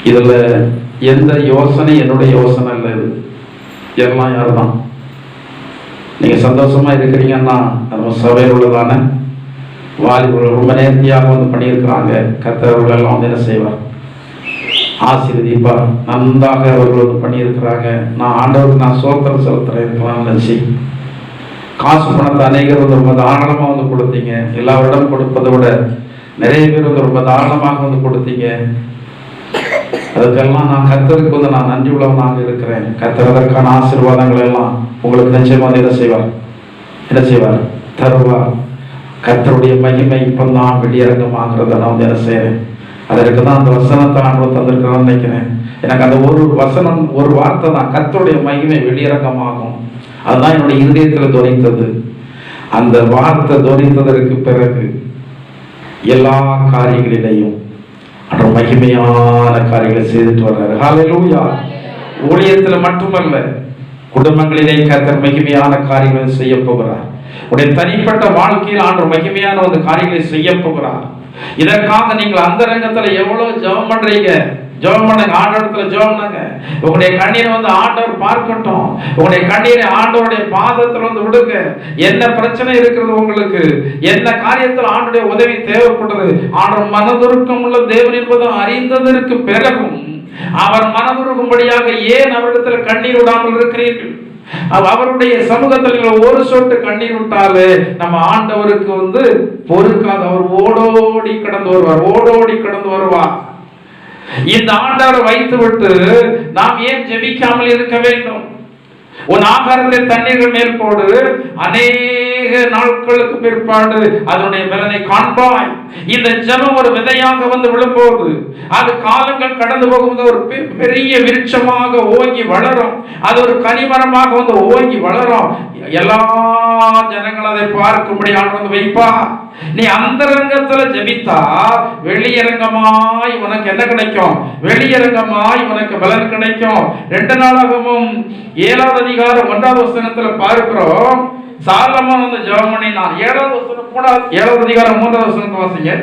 Speaker 2: இதுல எந்த யோசனை என்னுடைய யோசனை இல்லை. இது எல்லாம் யார் தான்? நீங்க சந்தோஷமா இருக்கிறீங்கன்னா நம்ம சபையில் உள்ளதான வாலிபர்கள் ரொம்ப நேர்த்தியாக பண்ணியிருக்கிறாங்க. கர்த்தர்கள் எல்லாம் என்ன செய்வார்? ஆசீர்வதிப்பார். நன்றாக அவர்கள் பண்ணியிருக்கிறாங்க. நான் ஆண்டவருக்கு நான் சோத்திரம் செலுத்துறேன் இருக்கலாம்னு நினைச்சு காசு பணத்தை அநேகர் ரொம்ப தாராளமாக கொடுத்தீங்க. எல்லாரிடம் கொடுப்பதை விட நிறைய பேர் ரொம்ப தாராளமாக கொடுத்தீங்க. அதுக்கெல்லாம் நான் கர்த்தருக்கு நான் நன்றி உள்ளவனாக இருக்கிறேன். கர்த்தர் அதற்கான ஆசீர்வாதங்கள் எல்லாம் உங்களுக்கு நிச்சயமாக என்ன செய்வார்? தருவார். கர்த்தருடைய மகிமை இப்பதான் வெளியரங்கமாகிறத நான் என்ன செய்யறேன்? அதற்கு தான் அந்த வசனத்தை ஆண்டவர் தந்திருக்கிறான்னு நினைக்கிறேன். எனக்கு அந்த ஒரு வசனம், ஒரு வார்த்தை தான், கர்த்தருடைய மகிமை வெளியரங்கமாகும். அதுதான் என்னுடைய இருதயத்தில் துணித்தது. அந்த வார்த்தை துணித்ததற்கு பிறகு எல்லா காரியங்களிலேயும் மகிமையான காரியங்களை செய்துட்டு வர்றாரு. ஹல்லேலூயா. ஊழியத்தில் மட்டுமல்ல, குடும்பங்களிலே கர்த்தர் மகிமையான காரியங்களை செய்ய போகிறார். உடைய தனிப்பட்ட வாழ்க்கையில் ஆண்டவர் மகிமையான ஒரு காரியங்களை செய்ய போகிறார். இதற்காக நீங்கள் அந்தரங்கத்துல எவ்வளவு ஜெபம் பண்றீங்க, ஜெபம் பண்ணுங்க, ஆண்டவரத்துல ஜெபம் பண்ணுங்க. உங்களுடைய கண்ணீரை ஆண்டவர் பார்க்கட்டும். உங்களுடைய கண்ணீரை ஆண்டவருடைய பாதத்துல விடுங்க. என்ன பிரச்சனை இருக்கிறது, உங்களுக்கு என்ன காரியத்தில் ஆண்டவருடைய உதவி தேவைப்படுது, ஆண்டவர் மனதுருக்கம் உள்ள தேவன் என்பதை அறிந்ததற்கு பிறகும் அவர் மனதுருகும்படியாக ஏன் அவரிடத்தில் கண்ணீர் விடாமல் இருக்கிறீர்கள்? அவருடைய சமூகத்தில் ஒரு சொட்டு கண்ணீர் விட்டாலே நம்ம ஆண்டவருக்கு பொறுக்காது. அவர் ஓடோடி கடந்து வருவார், ஓடோடி கடந்து வருவார். இந்த ஆண்டவரை வைத்து விட்டு நாம் ஏன் ஜெபிக்காமல் இருக்க வேண்டும்? உன் ஆகாரத்தில் தண்ணீர்கள் மேல் போடு, அநேக நாட்களுக்கு பிற்பாடு அதனுடைய பலனை காண்பாய். இந்த ஜெபம் ஒரு விதையாக விழும்போது அது காலங்கள் கடந்து போகும்போது ஒரு பெரிய விருட்சமாக ஓங்கி வளரும். அது ஒரு கனிமரமாக ஓங்கி வளரும். எல்லா ஜனங்களும் அதை பார்க்கும்படி ஆண்டு வைப்பா. நீ அந்தரங்கத்துல ஜெபித்தா வெளியரங்கமாய் உனக்கு என்ன கிடைக்கும்? வெளியரங்கமாய் உனக்கு பலன் கிடைக்கும். 2 நாளாகமும் 7வது அதிகாரம் 1வது வசனத்துல பார்க்கிறோம். சாலமோன் ஜெபம் பண்ணினான். 7வது வசனம் 7வது அதிகாரம் 3வது வசனத்தை வாசிங்க.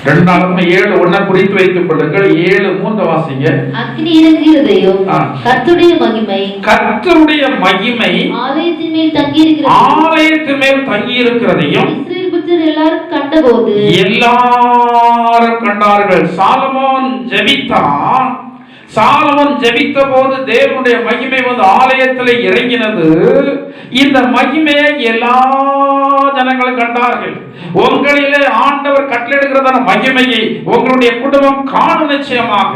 Speaker 2: 2 நாளாகமும் 7:1 குறித்து வைத்துக் கொள்ளுங்கள். 7:3 வாசிங்க.
Speaker 4: அக்கினி இறங்குகிறதையும் கர்த்தருடைய மகிமை,
Speaker 2: கர்த்தருடைய மகிமை
Speaker 4: ஆலயத்தின் மேல் தங்கி இருக்கிறது,
Speaker 2: ஆலயத்தின் மேல் தங்கி இருக்கிறதையும்
Speaker 4: இஸ்ரவேல் புத்திரர் எல்லாரும் கண்டபோது, எல்லாரும்
Speaker 2: கண்டார்கள். சாலமோன் ஜெபித்தான். சாலமோன் ஜெபித்த போது தேவனுடைய மகிமை ஆலயத்தில் இறங்கினது. இந்த மகிமையை எல்லா ஜனங்களும் கண்டார்கள். உங்களிலே ஆண்டவர் கட்டளையிடுகிறதான மகிமையை உங்களுடைய குடும்பம் காணும். நிச்சயமாக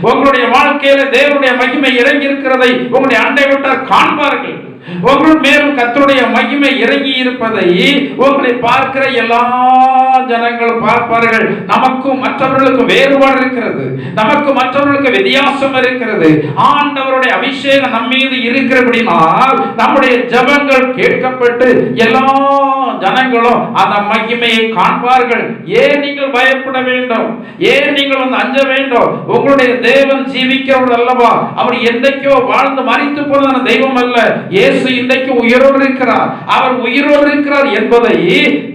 Speaker 2: உங்களுடைய வாழ்க்கையில தேவனுடைய மகிமை இறங்கி இருக்கிறதை உங்களுடைய அண்டை விட்டார் காண்பார்கள். உங்கள் மேலும் கர்த்தருடைய மகிமை இறங்கி இருப்பதை உங்களை பார்க்கிற எல்லா ஜனங்களும் பார்ப்பார்கள். நமக்கும் மற்றவர்களுக்கும் வேறுபாடு இருக்கிறது, நமக்கு மற்றவர்களுக்கு வித்தியாசம் இருக்கிறது. ஆண்டவருடைய அபிஷேகம் நம் மீது இருக்கிறபடினால் நம்முடைய ஜெபங்கள் கேட்கப்பட்டு எல்லா ஜனங்களும் அந்த மகிமையை காண்பார்கள். ஏன் நீங்கள் பயப்பட வேண்டும்? ஏன் நீங்கள் அஞ்ச வேண்டும்? உங்களுடைய தேவன் ஜீவிக்கிறவர் அல்லவா? அவர் என்றைக்கோ வாழ்ந்து மரித்து போனதான தெய்வம் அல்ல. இயேசு இன்றைக்கு உயிரோடு இருக்கிறார். அவர் உயிரோடு இருக்கிறார் என்பதை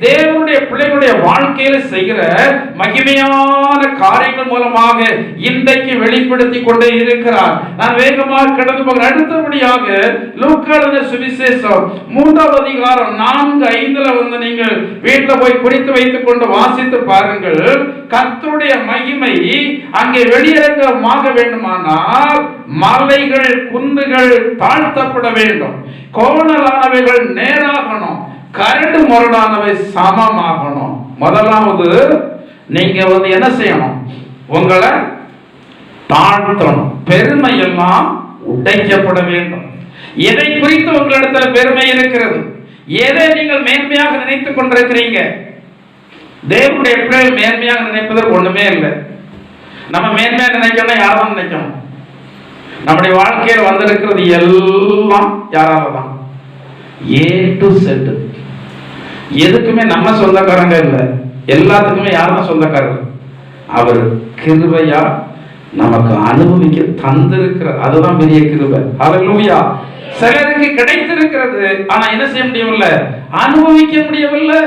Speaker 2: தேவனுடைய பிள்ளைகளுடைய வாழ்க்கையில செய்கிற மகிமையான காரியங்கள் மூலமாக இன்றைக்கு வெளிப்படுத்தி கொண்டே இருக்கிறார். நான் வேகமாக கடந்து போகிறேன். அடுத்தபடியாக லூக்கா எழுதின சுவிசேஷம் 3வது அதிகாரம் 4-5 நீங்கள் வீட்டில் போய் குறித்து வைத்துக் கொண்டு வாசித்து பாருங்கள். கர்த்தருடைய மகிமை அங்கே வெளியரங்கமாக வேண்டுமானால் மலைகள் குன்றுகள் தாழ்த்தப்பட வேண்டும், கோணலானவைகள் நேராகணும், கரடு முரடானவை சமமாகணும். முதலாவது நீங்க என்ன செய்யணும்? உங்களை தாழ்த்தணும். பெருமை எல்லாம் உடைக்கப்பட வேண்டும். எதை குறித்து உங்களிடத்தில் பெருமை இருக்கிறது? எதை நீங்கள் மேன்மையாக நினைத்துக் கொண்டிருக்கிறீங்க? தேவனுடைய பிள்ளைகள் மேன்மையாக நினைப்பதற்கு ஒண்ணுமே இல்லை. நம்ம மேன்மையாக நினைக்கணும். யாராவது நினைக்கணும். நம்முடைய வாழ்க்கையில் வந்திருக்கிறது எல்லாம் யாரால தான்? A to Z. எதுக்குமே நம்ம சொந்தக்காரங்க இல்லை, எல்லாத்துக்குமே யாரும் சொந்தக்காரர்? அவர் கிருபையா நமக்கு அனுபவிக்க தந்திருக்கிறார். அதுதான் பெரிய கிருபை. ஹல்லேலூயா. சிலருக்கு கிடைத்திருக்கிறது, ஆனா என்ன செய்ய முடியவில்லை? அனுபவிக்க முடியவில்லை.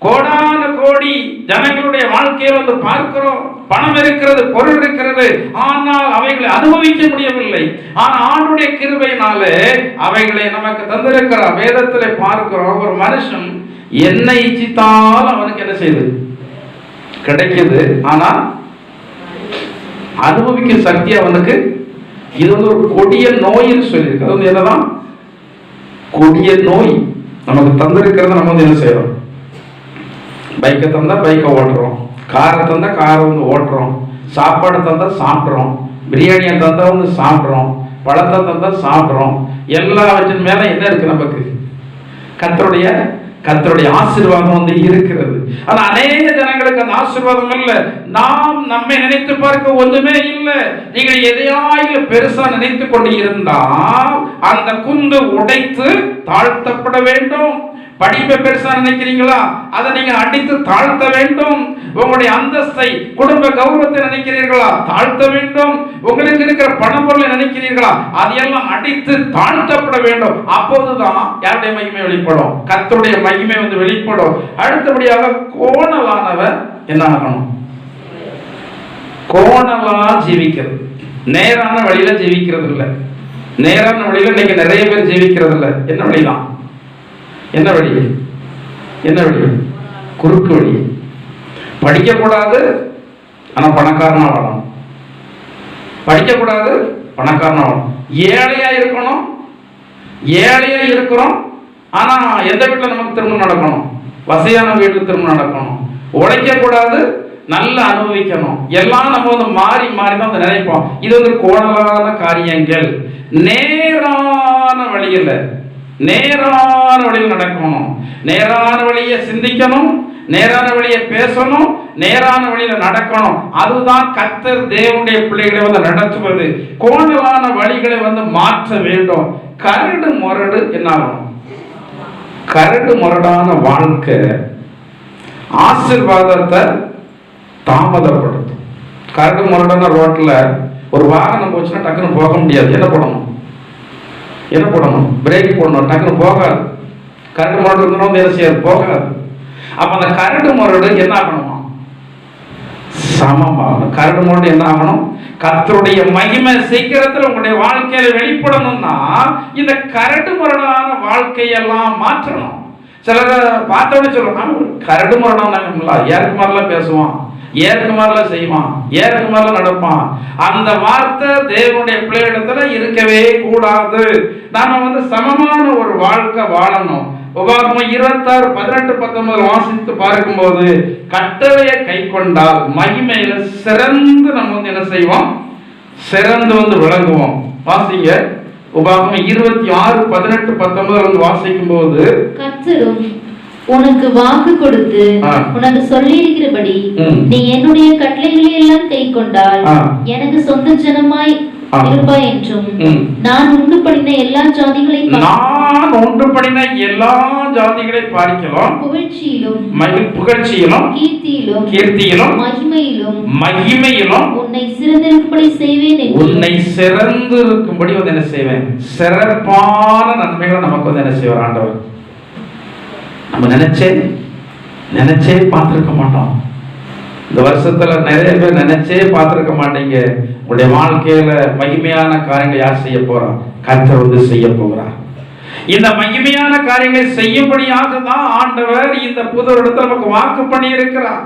Speaker 2: கோடான கோடி ஜனங்களுடைய வாழ்க்கையை பார்க்கிறோம். பணம் இருக்கிறது, பொருள் இருக்கிறது, ஆனால் அவைகளை அனுபவிக்க முடியவில்லை. ஆனால் ஆண்டவருடைய கிருபையினாலே அவைகளை நமக்கு தந்திருக்கிறார். வேதத்திலே பார்க்கிறோம், ஒரு மனுஷன் என்ன இச்சித்தாலும் அவனுக்கு என்ன செய்யுது? கிடைக்குது. ஆனா அனுபவிக்க சக்தி அவனுக்கு இது ஒரு கொடிய நோய்னு சொல்லியிருக்கு. அது என்னதான்? கொடிய நோய் நமக்கு தந்திருக்கிறத நம்ம என்ன செய்யறோம்? பைக்கை தந்தா பைக்கை ஓட்டுறோம், காரை தந்தா காரை ஓட்டுறோம், சாப்பாடு தந்தா சாப்பிட்றோம், பிரியாணியை தந்தா சாப்பிட்றோம், பழத்தை தந்தா சாப்பிட்றோம். எல்லாவற்றின் மேல என்ன இருக்கு? நமக்கு கர்த்தருடைய ஆசீர்வாதம் இருக்கிறது. ஆனா அநேக ஜனங்களுக்கு அந்த ஆசீர்வாதம் இல்லை. நாம் நம்மை நினைத்து பார்க்க ஒன்றுமே இல்லை. நீங்கள் எதையாயிலும் பெருசா நினைத்து கொண்டு இருந்தால் அந்த குந்து உடைத்து தாழ்த்தப்பட வேண்டும். படிப்பை பெருசா நினைக்கிறீங்களா? அதை நீங்க அடித்து தாழ்த்த வேண்டும். உங்களுடைய அந்தஸ்தை, குடும்ப கௌரவத்தை நினைக்கிறீர்களா? தாழ்த்த வேண்டும். உங்களுக்கு இருக்கிற பணப்பொருளை நினைக்கிறீர்களா? அதையெல்லாம் அடித்து தாழ்த்தப்பட வேண்டும். அப்போதுதான் யாருடைய மகிமை வெளிப்படும்? கர்த்தருடைய மகிமை வந்து வெளிப்படும். அடுத்தபடியாக கோணலானவர் என்ன ஆகணும்? கோணலா ஜீவிக்கிறது. நேரான வழியில ஜீவிக்கிறது இல்லை. நேரான வழியில நீங்க நிறைய பேர் ஜீவிக்கிறது இல்லை. என்ன வழிதான்? என்ன வழி? என்ன வழி? குறுக்கு வழி. படிக்கக்கூடாது, ஆனா பணக்காரனா வாழணும். படிக்கக்கூடாது, பணக்காரனா வாழணும். ஏழையா இருக்கணும், ஏழையா இருக்கிறோம், ஆனா எந்த வீட்டில் நமக்கு திருமணம் நடக்கணும்? வசதியான வீட்டில் திருமணம் நடக்கணும். உழைக்கக்கூடாது, நல்லா அனுபவிக்கணும். எல்லாம் நம்ம வந்து மாறி மாறி தான் வந்து நினைப்போம். இது வந்து கோணலான காரியங்கள். நேரான வழியில், நேரான வழியில் நடக்கணும். நேரான வழியை சிந்திக்கணும், நேரான வழியை பேசணும், நேரான வழியில நடக்கணும். அதுதான் கர்த்தர் தேவனுடைய பிள்ளைகளை வந்து நடத்துவது. கோணலான வழிகளை வந்து மாற்ற வேண்டும். கரடு முரடு என்ன ஆகணும்? கரடு முரடான வாழ்க்கை ஆசீர்வாதத்தை தாமதப்படுத்தும். கரடு முரடான ரோட்ல ஒரு வாகனம் போச்சுன்னா டக்குன்னு போக முடியாது. என்ன பண்ணணும்? என்ன பண்ணணும்? பிரேக் போடணும். டக்குன்னு போகாது. கரடு முரடு இருக்கணும், வேலை செய்யாது, போகாது. அப்ப அந்த கரடு முரடு என்ன ஆகணுமா? சமமாகணும். கரடு முரடு என்ன ஆகணும்? கர்த்தருடைய மகிமை சீக்கிரத்தில் உங்களுடைய வாழ்க்கையில வெளிப்படணும்னா இந்த கரடு முரடான வாழ்க்கையெல்லாம் மாற்றணும். சிலரை பார்த்தோன்னு சொல்லுவாங்க, கரடு முரடான ஏற்கு மாதிரிலாம் பேசுவான், ஏற்கு மாதிரிலாம் செய்வான், ஏற்கு மாதிரிலாம் நடப்பான். அந்த வார்த்தை தேவனுடைய பிள்ளைகளிடத்துல இருக்கவே கூடாது. நாம வந்து சமமான ஒரு வாழ்க்கை வாழணும். உபாகமம் 26:18-19 வாசித்து பார்க்கும்போது கட்டளையை கை கொண்டால் மகிமையில சிறந்து நம்ம வந்து என்ன செய்வோம்? சிறந்து வந்து விளங்குவோம். வாசிங்க. உபாகமம் 26:18-19 வந்து வாசிக்கும் போது,
Speaker 4: கர்த்தரும் உனக்கு வாக்கு கொடுத்து உனக்கு சொல்லி இருக்கிறபடி நீ என்னுடைய கட்டளைகளை எல்லாம் கை கொண்டால் எனக்கு சொந்த ஜனமாய் இருப்பாய் என்றும் நான் உண்டு பண்ணின எல்லா ஜாதிகளையும் பார்க்கலாம் புகழ்ச்சியிலும் கீர்த்தியிலும் மகிமையிலும் உன்னை சிறந்திருக்கும்படி செய்வேன்.
Speaker 2: உன்னை சிறந்திருக்கும்படி வந்து என்ன செய்வேன்? சிறப்பான நன்மைகளை நமக்கு வந்து என்ன செய்வார் ஆண்டவர்? நம்ம நினைச்சே பார்த்திருக்க மாட்டோம். இந்த வருஷத்துல நிறைய பேர் நினைச்சே பார்த்திருக்க மாட்டீங்க. உங்களுடைய வாழ்க்கையில மகிமையான காரியங்களை யார் செய்ய போறா? கர்த்தர் வந்து செய்ய போகிறார். இந்த மகிமையான காரியங்களை செய்யும்படியாக தான் ஆண்டவர் இந்த புது இடத்துல நமக்கு வாக்கு பண்ணி இருக்கிறார்.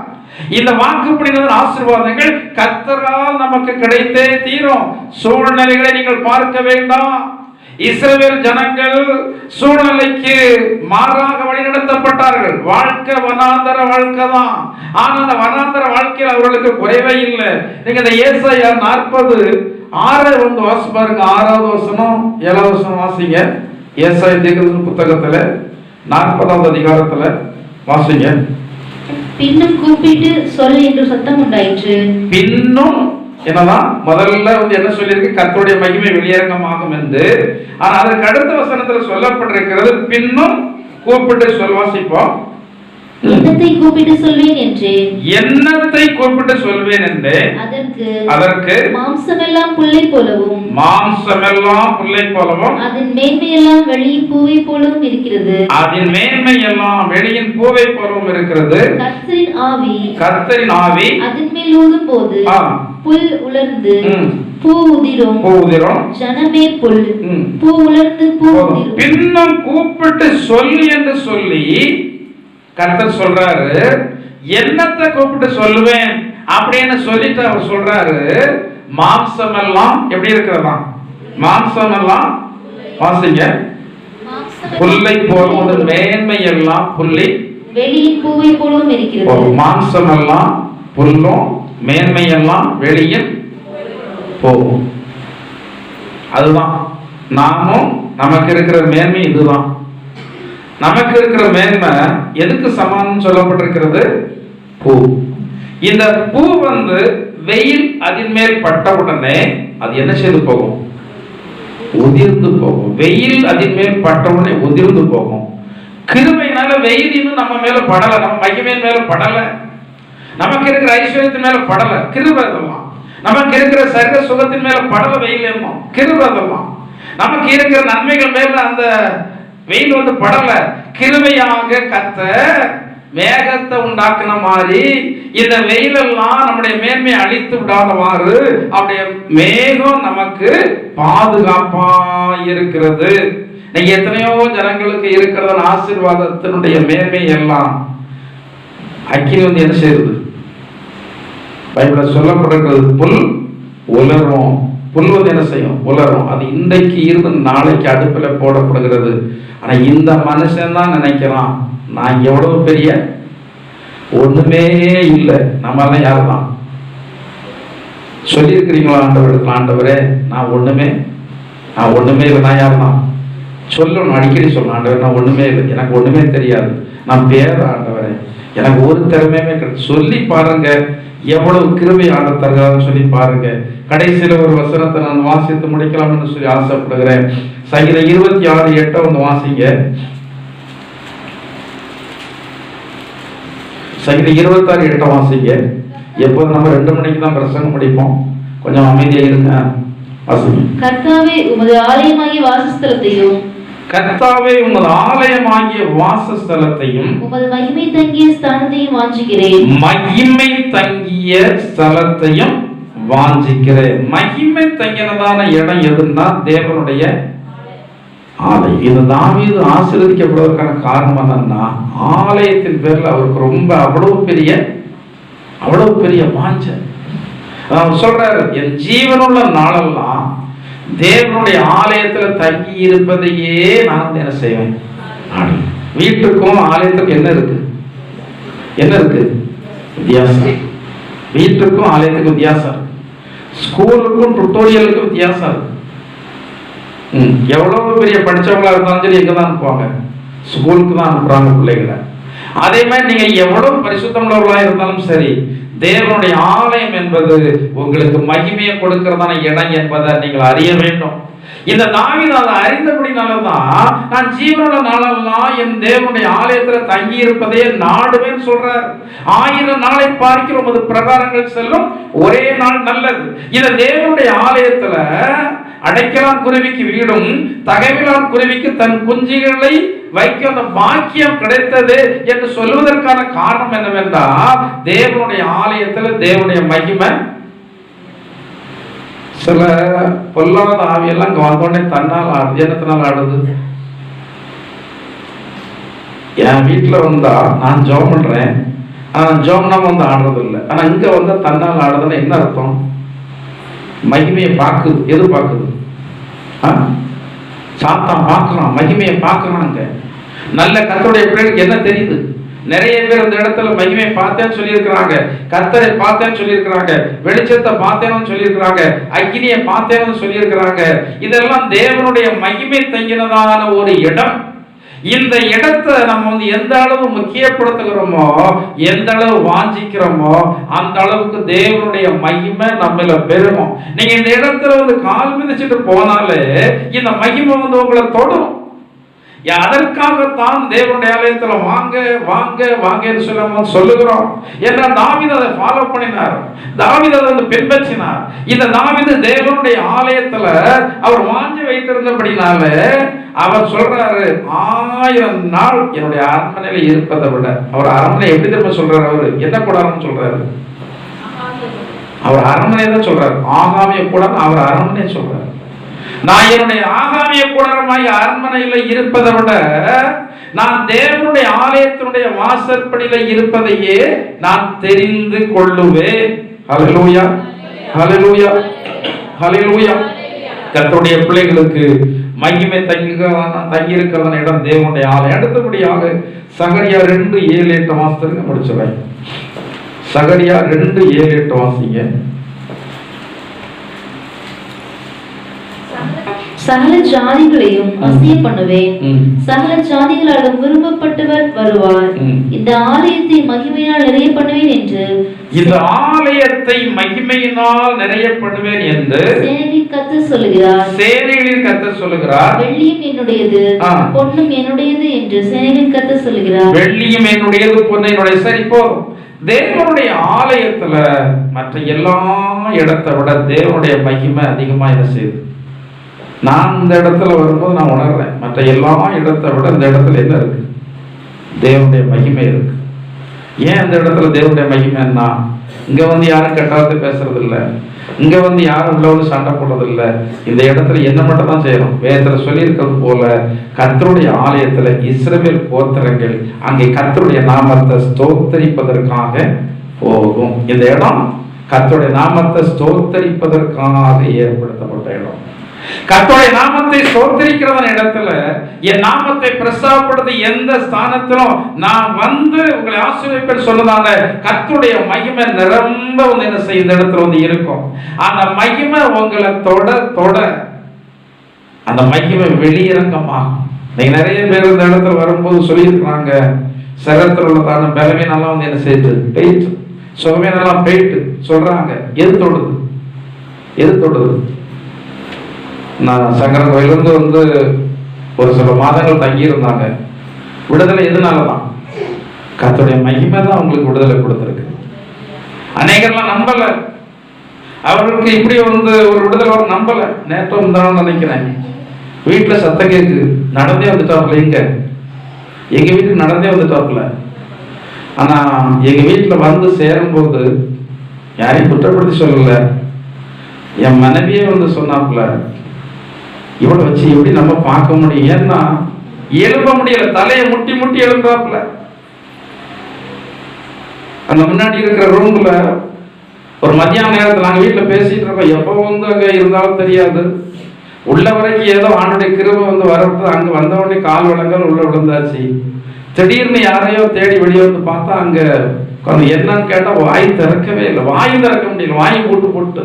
Speaker 2: இந்த வாக்கு பண்ணின ஆசீர்வாதங்கள் கர்த்தரால் நமக்கு கிடைத்தே தீரும். சூழ்நிலைகளை நீங்கள் பார்க்க வேண்டாம். இஸ்ரவேல் ஜனங்கள் சூழ்நிலைக்கு மாறாக வழிநடத்தப்பட்டார்கள். வாழ்க்கை வனாந்தர வாழ்க்கை தான். ஆனா அந்த வனாந்தர வாழ்க்கையில் அவர்களுக்கு குறைவே இல்லை. நீங்க இந்த ஏசாயா 40:6 வந்து வாசி பாருங்க. 6வது வசனம் 7வது வசனம் வாசிங்க. ஏசாயா தீர்க்கதரிசி புத்தகத்துல 40வது அதிகாரத்துல வாசிங்க.
Speaker 4: பின்னும் கூப்பிட்டு சொல் என்று சத்தம் உண்டாயிற்று.
Speaker 2: பின்னும் என்னதான் முதல்ல வந்து என்ன சொல்லியிருக்கு? கர்த்தருடைய மகிமை வெளியரங்கமாகும் என்று. ஆனா அதற்கு அடுத்த வசனத்துல சொல்லப்பட்டிருக்கிறது பின்னும் கூப்பிட்டு சொல். வாசிப்போம்.
Speaker 4: என்னத்தை கூப்பிட்டு சொல்வேன் என்றேன்.
Speaker 2: என்னத்தை கூப்பிட்டு சொல்வேன் என்று. அதற்கு
Speaker 4: மாம்சமெல்லாம் புல்லை போலவும் அதன் மேன்மையெல்லாம் வெளியின் பூவை போலவும் இருக்கிறது.
Speaker 2: அதன் மேன்மையெல்லாம் வெளியின் பூவை போலவும் இருக்கிறது. கர்த்தரின் ஆவி
Speaker 4: அதன் மேல் ஊதும் போது புல் உலர்ந்து பூ உதிரும். ஜனமே புல், பூ உலர்ந்து பூ உதிரும்.
Speaker 2: பின்னும் கூப்பிட்டு சொல் என்று சொல்லி கர்த்தர் சொல்றாரு. என்னத்தை கூப்பிட்டு சொல்லுவேன் அப்படின்னு சொல்லிட்டு அவர் சொல்றாரு. மாம்சம் எல்லாம் எப்படி இருக்கிறதா? மாம்சம் எல்லாம் வாசிங்க. புல்லை போல மேன்மை எல்லாம் புள்ளி
Speaker 4: வெளியின் பூவை போலவும் இருக்கிறது.
Speaker 2: மாம்சம் எல்லாம் புல்லும் மேன்மை எல்லாம் வெளியில் போகும். அதுதான் நாமும் நமக்கு இருக்கிற மேன்மை. இதுதான் நமக்கு இருக்கிற மேன்மை. எதுக்கு சமானம் சொல்லப்பட்டிருக்கிறது? பூ. இந்த பூ வந்து வெயில் அதன் மேல் பட்ட உடனே அது என்ன செய்து போகும்? உதிர்ந்து போகும். வெயில் அதன் மேல் பட்ட உடனே உதிர்ந்து போகும். கிருபையினால வெயில் இன்னும் நம்ம மேல படல, நம்ம மகிமையின் மேல படல, நமக்கு இருக்கிற ஐஸ்வர்யத்தின் மேல படல, கிருபை அதெல்லாம். நமக்கு இருக்கிற சர்வ சுகத்தின் மேல படல வெயில், கிருபை அதெல்லாம். நமக்கு இருக்கிற நன்மைகள் மேல அந்த வெயில் வந்து படல. கிருபையாக கர்த்தர் மேகத்தை உண்டாக்குன மாதிரி இந்த வெயிலெல்லாம் நம்முடைய மேன்மையை அழித்து விடாதவாறு அப்படிய மேகம் நமக்கு பாதுகாப்பா இருக்கிறது. நீங்க எத்தனையோ ஜனங்களுக்கு இருக்கிறத ஆசீர்வாதத்தினுடைய மேன்மை எல்லாம் அக்கினி வந்து என்ன செய்யுது? பைபிள்ல சொல்லப்படுகிறது, புல் உலரும். புல் வந்து என்ன செய்யும்? உலரும். அது இன்றைக்கு இருந்து நாளைக்கு அடுப்புல போடப்படுகிறது. ஆனா இந்த மனுஷன் தான் நினைக்கிறான், நான் எவ்வளவு பெரிய ஒண்ணுமே இல்லை. நம்ம எல்லாம் யாரு தான் சொல்லி இருக்கிறீங்களா ஆண்டவருக்கு? ஆண்டவரே நான் ஒண்ணுமே இல்லை, நான் யாரு தான் சொல்லணும், அடிக்கடி சொல்லணும். ஆண்டவர் நான் ஒண்ணுமே இல்லை, எனக்கு ஒண்ணுமே தெரியாது, நான் பேர ஆண்டவரே, எனக்கு ஒரு திறமையுமே கிடையாது. சொல்லி பாருங்க எவ்வளவு கிருபை ஆண்டு தருகிறான்னு சொல்லி பாருங்க. கடைசியில ஒரு வசனத்தை நான் வாசித்து முடிக்கலாம்னு சொல்லி ஆசைப்படுகிறேன். சங்கீதம் 26:8 வந்து வாசிங்க. சங்கீதம் 26:8 வாசிங்க. எப்போது நம்ம 2 மணிக்கு தான் பிரசங்கம் முடிப்போம், கொஞ்சம் அமைதியா இருங்க. வாசிங்க.
Speaker 4: கர்த்தாவே உமது ஆலயமாகிய வாசஸ்தலத்தையும்,
Speaker 2: கர்த்தாவே உமது ஆலயமாகிய வாசஸ்தலத்தையும்,
Speaker 4: உமது மகிமை தங்கிய ஸ்தானத்தையும் வாஞ்சிக்கிறேன்.
Speaker 2: மகிமை தங்கிய ஸ்தலத்தையும் வாஞ்சிக்கிறேன். மகிமை தங்கினதான இடம் எதுன்னா தேவனுடைய ஆலயம். இந்த தாவீது ஆசீர்வதிக்கப்படுவதற்கான காரணம் என்னன்னா, ஆலயத்தின் பேர்ல அவருக்கு ரொம்ப அவ்வளவு பெரிய வாஞ்சை. அவர் சொல்றாரு, என் ஜீவனுள்ள நாளெல்லாம் தேவனுடைய ஆலயத்துல தங்கி இருப்பதையே நான் என்ன செய்வேன். வீட்டுக்கும் ஆலயத்துக்கும் என்ன இருக்கு வித்தியாசம். வீட்டுக்கும் ஆலயத்துக்கும் வித்தியாசம், ஸ்கூலுக்கும் டுட்டோரியலுக்கும் வித்தியாசம் இருக்கு. எவ்வளவு பெரிய படிச்சவங்களா இருந்தாலும் சரி எங்க தான் அனுப்புவாங்க? ஸ்கூலுக்கு தான் அனுப்புறாங்க பிள்ளைகளை. அதே மாதிரி நீங்க எவ்வளவு பரிசுத்தமுள்ளவர்களா இருந்தாலும் சரி, தேவனுடைய ஆலயம் என்பது உங்களுக்கு மகிமையை கொடுக்கிறதான இடம் என்பதை நீங்கள் அறிய வேண்டும். இந்த தாவீது அதை அறிந்தபடினாலதான், நான் ஜீவனுள்ள நாளெல்லாம் என் தேவனுடைய ஆலயத்துல தங்கி இருப்பதே நாடுவேன்னு சொல்றார். 1000 நாளை பார்க்கிறோம் அது பிரகாரங்கள் செல்லும் ஒரே நாள் நல்லது. இந்த தேவனுடைய ஆலயத்துல அடைக்கலான் குருவிக்கு வீடும், தகவிலான் குருவிக்கு தன் குஞ்சுகளை வைக்க அந்த பாக்கியம் கிடைத்தது என்று சொல்வதற்கான காரணம் என்னவென்றால், தேவனுடைய ஆலயத்துல தேவனுடைய மகிமை. சில பொல்லாத ஆவியெல்லாம் இங்க வந்தோடனே தன்னால் ஆடுது. என்னத்தினால் ஆடுது? என் வீட்டுல வந்தா நான் ஜெபம் பண்றேன், ஆனா ஜெபம்னா வந்து ஆடுறது இல்லை. ஆனா இங்க வந்தா தன்னால் ஆடுதுன்னா என்ன அர்த்தம்? மகிமையை பார்க்குது. எது பார்க்குது? சாத்தான் பார்க்கலாம், மகிமையை பார்க்கறாங்க. நல்ல கர்த்தருடைய பிள்ளைகளுக்கு என்ன தெரியுது? நிறைய பேர் அந்த இடத்துல மகிமை பார்த்தேன்னு சொல்லியிருக்கிறாங்க, கர்த்தரை பார்த்தேன்னு சொல்லியிருக்கிறாங்க, வெளிச்சத்தை பார்த்தேன்னு சொல்லியிருக்கிறாங்க, அக்கினியை பார்த்தேன்னு சொல்லியிருக்கிறாங்க. இதெல்லாம் தேவனுடைய மகிமை தங்கினதான ஒரு இடம். இந்த இடத்தை நம்ம வந்து எந்த அளவு முக்கியப்படுத்துகிறோமோ, எந்த அளவு வாஞ்சிக்கிறோமோ, அந்த அளவுக்கு தேவனுடைய மகிமை நம்மள பெருமோ. நீங்க இந்த இடத்துல வந்து கால் மிதிச்சுட்டு போனாலே இந்த மகிமை வந்து உங்களை தொடும். அதற்காகத்தான் தேவனுடைய ஆலயத்துல வாங்க வாங்க வாங்கன்னு சொல்லுகிறோம். ஏன்னா தாவீது அதை ஃபாலோ பண்ணினார், தாவீது அதை வந்து பின்பற்றினார். இந்த தாவீது தேவனுடைய ஆலயத்துல அவர் வாஞ்சி வைத்திருந்தபடினால அவர் சொல்றாரு, 1000 நாள் என்னுடைய அரண்மனையில இருப்பதை விட. அவர் அரண்மனை எப்படி திரும்ப சொல்றாரு? அவரு என்ன கூடாதுன்னு சொல்றாரு? அவர் அரண்மனை தான் சொல்றாரு, ஆகாமிய கூடாது. அவர் அரண்மனை சொல்றாரு, நான் என்னுடைய ஆகாமிய கூடாரமாய் அரண்மனையில இருப்பதை விட நான் தேவனுடைய ஆலயத்தினுடைய வாசற்படியில இருப்பதையே நான் தெரிந்து கொள்ளுவேன். ஹல்லேலூயா, ஹல்லேலூயா, ஹல்லேலூயா. கர்த்தருடைய பிள்ளைகளுக்கு மகிமை தங்கி இருக்கிறதான இடம் தேவனுடைய ஆலயம். அடுத்தபடியாக சகரியா 2:7-8 வாசித்துங்க, முடிச்சுறேன். சகரியா 2:7-8 வாசிங்க.
Speaker 4: சகல ஜாதிகளையும் அசைய பண்ணுவேன். சகல ஜாதிகளாலும் விரும்பப்பட்டவர் வருவார். இந்த ஆலயத்தை மகிமையினால் நிறைய பண்ணுவேன் என்று
Speaker 3: இந்த ஆலயத்தை மகிமையினால் நிறைய பண்ணுவேன் என்று
Speaker 4: சேனைகளின் கர்த்தர் சொல்லுகிறார்.
Speaker 3: சேனைகளின் கர்த்தர் சொல்லுகிறார்.
Speaker 4: வெள்ளியும் என்னுடையது, பொன்னும் என்னுடையது என்று சேனைகளின் கர்த்தர் சொல்லுகிறார்.
Speaker 3: வெள்ளியும் என்னுடையது, பொன்னு என்னுடைய. சரி, போதும். தேவனுடைய ஆலயத்துல மற்ற எல்லா இடத்தை விட தேவனுடைய மகிமை அதிகமா என்ன செய்யுது? நான் இந்த இடத்துல வரும்போது நான் உணர்றேன், மற்ற எல்லா இடத்தை விட இந்த இடத்துல என்ன இருக்கு? தேவனுடைய மகிமை இருக்கு. ஏன் இந்த இடத்துல தேவனுடைய மகிமைன்னா, இங்க வந்து யாரும் கெட்டாவது பேசுறது இல்லை, இங்க வந்து யாரும் உள்ளவங்க சண்டை போடுறது இல்லை. இந்த இடத்துல என்ன மட்டும் தான் செய்யணும். வேதத்துல சொல்லியிருக்கிறது போல கர்த்தருடைய ஆலயத்துல இஸ்ரவேல் கோத்திரங்கள் அங்கே கர்த்தருடைய நாமத்தை ஸ்தோத்தரிப்பதற்காக போகும். இந்த இடம் கர்த்தருடைய நாமத்தை ஸ்தோத்தரிப்பதற்காக ஏற்படுத்தப்பட்ட இடம். கர்த்தருடைய நாமத்தை ஸ்தோத்தரிக்கிறத இடத்துல என் நாமத்தை பிரஸ்தாபப்படுத்தி எந்த ஸ்தானத்திலும் நான் வந்து உங்களை ஆசீர்வதிப்பேன் சொன்னதால கர்த்தருடைய மகிமை நிரம்ப வந்து என்ன செய்ய இந்த இடத்துல வந்து இருக்கும். அந்த மகிமை உங்களை தொட தொட அந்த மகிமை வெளியிறக்கமாகும். நீங்க நிறைய பேர் இந்த இடத்துல வரும்போது சொல்லியிருக்கிறாங்க, சரத்தில் உள்ளதான பலவீனெல்லாம் வந்து என்ன செய்யுது? போயிட்டு சுகமீனெல்லாம் போயிட்டு சொல்றாங்க. எது தொடுது? எது தொடுது? நான் சங்கர கோயிலிருந்து வந்து ஒரு சில மாதங்கள் தங்கியிருந்தாங்க. விடுதலை எதுனாலதான்? கர்த்தருடைய மகிமை தான் அவங்களுக்கு விடுதலை கொடுத்துருக்கு. அநேகர்லாம் நம்பல, அவர்களுக்கு இப்படி வந்து ஒரு விடுதலை நம்பல. நேற்று தான் நினைக்கிறேன், வீட்டுல சத்தம் கேக்கு, நடந்தே வந்துட்டாப்புல. எங்க வீட்டுக்கு நடந்தே வந்துட்டாப்புல. ஆனா எங்க வீட்டுல வந்து சேரும்போது யாரையும் குற்றப்படுத்தி சொல்லல, என் மனைவியே வந்து சொன்னாப்புல, இவளை வச்சு எப்படி நம்ம பார்க்க முடியும்? ஏன்னா எழுப்ப முடியல, தலையை முட்டி முட்டி எழுந்தாப்புல. அந்த முன்னாடி இருக்கிற ரூம்ல ஒரு மத்தியான நேரத்தில் நாங்கள் வீட்டில் பேசிட்டு இருக்கோம். எப்போ வந்து அங்கே இருந்தாலும் தெரியாது, உள்ள வரைக்கும் ஏதோ ஆணுடைய கிருபை வந்து வரப்போ அங்கே வந்த உடனே கால் வளங்கள் உள்ள விழுந்தாச்சு. திடீர்னு யாரையோ தேடி வெளியே வந்து பார்த்தா அங்கே என்னன்னு கேட்டால் வாய் திறக்கவே இல்லை, வாய் திறக்க முடியல, வாய் போட்டு போட்டு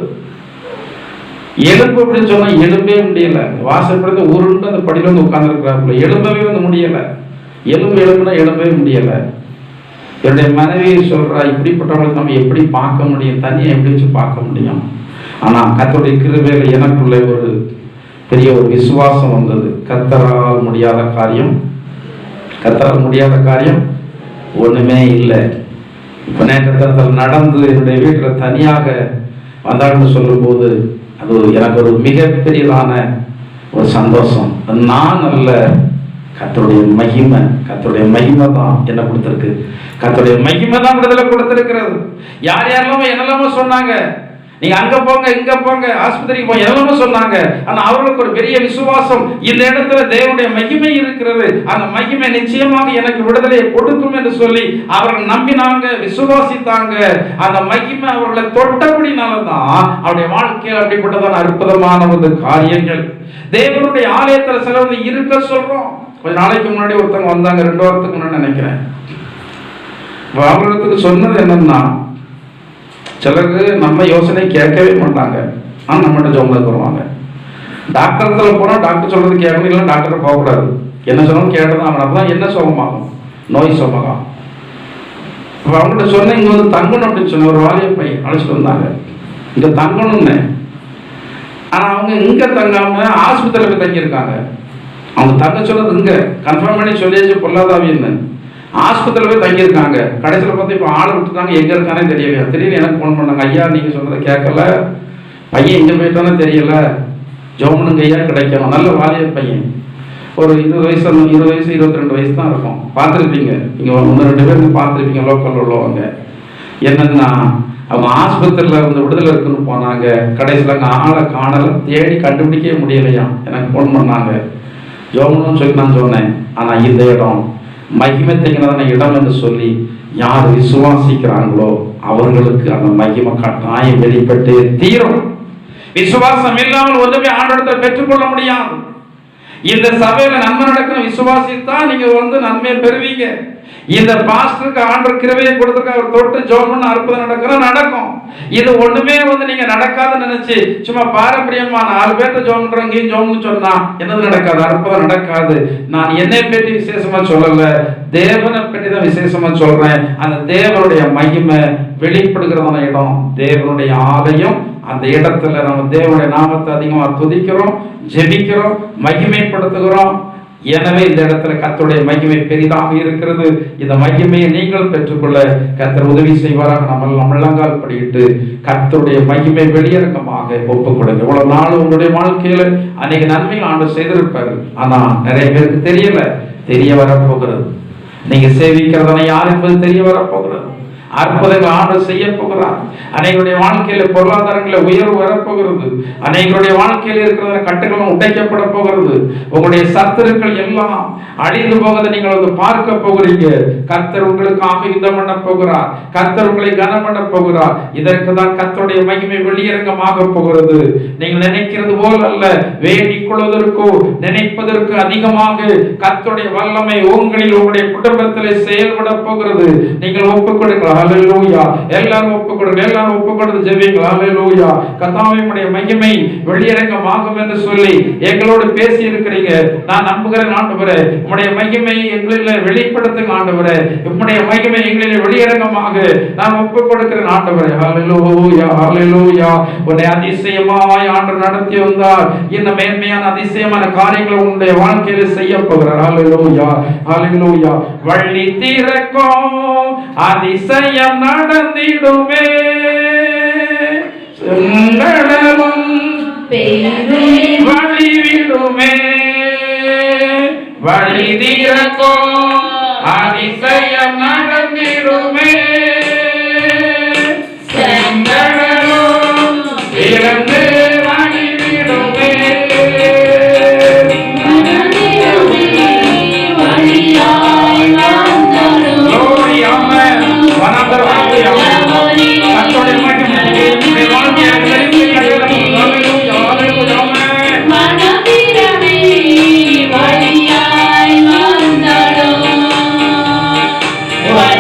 Speaker 3: எலும்பு அப்படின்னு சொன்னா எலும்பே முடியல. வாசப்படுத்த உருண்டு அந்த படியில வந்து உட்கார்ந்து இருக்கிறாப்புல, எலும்பவே வந்து முடியல. எலும்புனா எலும்பவே முடியல. என்னுடைய மனைவி சொல்றா, இப்படிப்பட்டவங்களுக்கு நம்ம எப்படி பார்க்க முடியும்? தனியா எப்படி வச்சு பார்க்க முடியும்? ஆனா கர்த்தருடைய கிருபையில எனக்குள்ள ஒரு பெரிய ஒரு விசுவாசம் வந்தது. கர்த்தரால் முடியாத காரியம், கர்த்தரால் முடியாத காரியம் ஒண்ணுமே இல்லை. இப்ப நேற்று நடந்து என்னுடைய வீட்டுல தனியாக வந்தான்னு சொல்லும் போது அது எனக்கு ஒரு மிகப்பெரியதான ஒரு சந்தோஷம். நான் அல்ல, கர்த்தருடைய மகிமை, கர்த்தருடைய மகிமை தான் என்ன கொடுத்திருக்கு. கர்த்தருடைய மகிமை தான் விடுதலை கொடுத்திருக்கிறது. யார் யாரெல்லாமோ என்னெல்லாமோ சொன்னாங்க, நீங்க அங்க போங்க இங்க போங்க ஆஸ்பத்திரிக்கு போங்க எல்லாமே சொன்னாங்க. ஆனா அவர்களுக்கு ஒரு பெரிய விசுவாசம், இந்த இடத்துல தேவனுடைய மகிமை இருக்கிறது, அந்த மகிமை நிச்சயமாக எனக்கு விடுதலையை கொடுக்கும் என்று சொல்லி அவர்கள் நம்பினாங்க, விசுவாசித்தாங்க. அந்த மகிமை அவர்களை தொட்டபடினாலதான் அவருடைய வாழ்க்கையில் அப்படிப்பட்டதான அற்புதமான ஒரு காரியங்கள். தேவனுடைய ஆலயத்தில் சிலர் இருக்க சொல்றோம். கொஞ்ச நாளைக்கு முன்னாடி ஒருத்தவங்க வந்தாங்க, 2 வாரத்துக்கு முன்னாடி நினைக்கிறேன். அவர்களுக்கு சொன்னது என்னன்னா, சிலருக்கு நம்ம யோசனை கேட்கவே மாட்டாங்க, ஆனால் நம்மகிட்ட ஜோம்ல வருவாங்க. டாக்டர்ல போனால் டாக்டர் சொல்றது கேட்கணும், இல்லை டாக்டரை போகக்கூடாது. என்ன சொன்னாலும் கேட்டதான் அவன். அப்பதான் என்ன சுகமாகும்? நோய் சுகமாகும். அப்போ அவங்ககிட்ட சொன்ன இங்கே வந்து தங்கணும் அப்படின்னு சொன்ன ஒரு வாலிய பையன் அழைச்சிட்டு வந்தாங்க. இங்கே தங்கணும்னு. ஆனால் அவங்க இங்கே தங்காம ஆஸ்பத்திரியில் போய் தங்கியிருக்காங்க. அவங்க தங்க சொன்னது இங்கே கன்ஃபார்ம் பண்ணி சொல்லியாச்சு பொல்லாதாவின்னு. ஆஸ்பத்திரியில் போய் தங்கியிருக்காங்க. கடைசியில் பார்த்து இப்போ ஆள் விட்டுட்டாங்க, எங்கே இருக்கானே தெரியலையா. திடீர்னு எனக்கு ஃபோன் பண்ணாங்க, ஐயா நீங்கள் சொன்னதை கேட்கல, பையன் எங்கே போயிட்டானே தெரியல, ஜோமனுங்க ஐயா கிடைக்கணும். நல்ல வாலிய பையன், ஒரு 20 வயசு 22 வயசு தான் இருக்கும். பார்த்துருப்பீங்க, நீங்கள் 1-2 பேருக்கு பார்த்துருப்பீங்க லோக்கல் உள்ளவங்க. என்னன்னா அவங்க ஆஸ்பத்திரியில் வந்து விடுதலை இருக்குன்னு போனாங்க. கடைசியில் அங்கே ஆளை காணலை, தேடி கண்டுபிடிக்கவே முடியலையா. எனக்கு ஃபோன் பண்ணாங்க, ஜோமனும் சொல்லி நான் சொன்னேன். ஆனால் இந்த இடம் மகிமை தங்கினதான இடம் என்று சொல்லி யார் விசுவாசிக்கிறாங்களோ அவர்களுக்கு அந்த மகிமை கட்டாயம் வெளிப்பட்டு தீரும். விசுவாசம் இல்லாமல் ஒன்றுமே ஆண்டவரிடத்தில் பெற்றுக்கொள்ள முடியாது.
Speaker 2: இந்த சபையில நன்மை நடக்கணும் விசுவாசித்தான் நீங்க நன்மையை பெறுவீங்க. இந்த பாஸ்டருக்கு ஆண்டவர் கிருபையை கொடுத்திருக்க, அவர் தொட்டு ஜெபம் பண்ண அற்புதம் நடக்கும். இது ஒண்ணுமே நீங்க நடக்காதுன்னு நினைச்சு சும்மா பாரம்பரியமா 4 பேர்ட்ட ஜெபம் பண்றவங்க ஜெபம்னு சொன்னா என்னது நடக்காது, அற்புதம் நடக்காது. நான் என்னை பற்றி விசேஷமா சொல்லல, தேவனை பற்றி தான் விசேஷமா சொல்றேன். அந்த தேவனுடைய மகிமை வெளிப்படுகிறதான இடம், தேவனுடைய ஆலயம். அந்த இடத்துல நம்ம தேவனுடைய நாமத்தை அதிகமா துதிக்கிறோம், ஜெபிக்கிறோம், மகிமைப்படுத்துகிறோம். எனவே இந்த இடத்துல கர்த்தருடைய மகிமை பெரிதாக இருக்கிறது. இந்த மகிமையை நீங்கள் பெற்றுக்கொள்ள கர்த்தர் உதவி செய்வாராக. நம்ம முழங்கால் படியிட்டு கர்த்தருடைய மகிமை வெளியிறக்கமாக ஒப்புக் கொடுங்க. இவ்வளவு நாள் உங்களுடைய வாழ்க்கையில அநேக நன்மைகள் ஆண்டு செய்திருப்பாரு, ஆனா நிறைய பேருக்கு தெரிய வரப்போகிறது. நீங்க சேவிக்கிறதனை யார் என்பது தெரிய வரப்போகிறது. அற்புதங்கள் ஆண்டவர் செய்ய போகிறார். அநேகருடைய வாழ்க்கையில பொருளாதாரங்கள உயர்வு வரப்போகிறது. அநேகருடைய வாழ்க்கையில் இருக்கிற கட்டுகளும் உடைக்கப்பட போகிறது. உங்களுடைய சத்துருக்கள் எல்லாம் அழிந்து போவதை நீங்கள் பார்க்க போகிறீங்க. கர்த்தர் உங்களுக்காக யுத்தம் பண்ண போகிறார். கர்த்தர் உங்களை கனம் பண்ண போகிறார். இதற்கு தான் கர்த்தருடைய மகிமை வெளியரங்கமாக போகிறது. நீங்கள் நினைக்கிறது போல் அல்ல, வேண்டிக் கொள்வதற்கோ நினைப்பதற்கு அதிகமாக கர்த்தருடைய வல்லமை உங்களில் உங்களுடைய குடும்பத்திலே செயல்பட போகிறது. நீங்கள் ஒப்புக் கொடுக்கலாம். ஹல்லேலூயா. எல்லாரும் ஒப்புக்கொடுங்க, எல்லாரும் ஒப்புக்கொடுத்து ஜெபிங்க. ஹல்லேலூயா. கர்த்தாவே உம்முடைய மகிமை வெளியரங்கமாகும் என்று சொல்லி எங்களோடு பேசி இருக்கிறீங்க. நான் நம்புகிறேன் ஆண்டவரே, உம்முடைய மகிமை எங்களிலே வெளிப்படுத்துங்க ஆண்டவரே. உம்முடைய மகிமை எங்களிலே வெளியரங்கமாக நான் ஒப்புக்கொடுக்கிறேன் ஆண்டவரே. ஹல்லேலூயா, ஹல்லேலூயா. உன்னை அதிசயமாய் ஆண்டவர் நடத்தி வந்தார். இன்னும் மேன்மையான அதிசயமான காரியங்களை உன்னுடைய வாழ்க்கையில் செய்ய போகிறார். ஹல்லேலூயா, ஹல்லேலூயா. வழி திறக்கும் அதிசயம் நடந்திடுமே, செங்கடலும் வழிவிடுமே. வழி திறக்கும் அதிசயம் நடந்திடுமே, செங்கடலும் திறந்து வழிவிடுமே.
Speaker 4: What?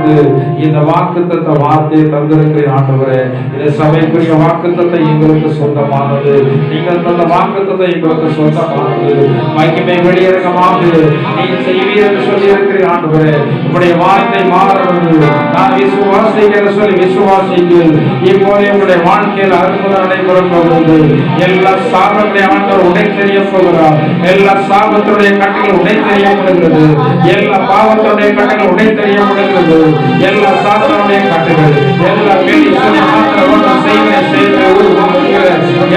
Speaker 1: இருந்து இந்த வாக்குத்தத்த வார்த்தையை தந்திருக்கிற ஆண்டவரே, இந்த சபைக்குரிய வாக்குத்தத்தை எங்களுக்கு சொந்தமானது. நீங்கள் தந்த வாக்குத்தத்தை எங்களுக்கு சொந்தமானது. மகிமை வெளியிறக்கமாக நீ செய்வீர் என்று சொல்லி இருக்கிற ஆண்டவரே, உங்களுடைய வார்த்தை மாறுவது நான் விசுவாசிக்கிற சொல்லி விசுவாசிங்கள். இப்போது உங்களுடைய வாழ்க்கையில் அற்புதம் நடைபெறப் போகிறது. எல்லா சாபங்களுடைய ஆண்டவர் உடை தெரிய போகிறார். எல்லா சாபத்துடைய கட்டுகள் உடை தெரியப்படுகிறது. எல்லா பாவத்துடைய கட்டுகள் உடை தெரியப்படுகிறது. எல்லா சாதனுடைய கட்டுகள் எல்லா கேள்வி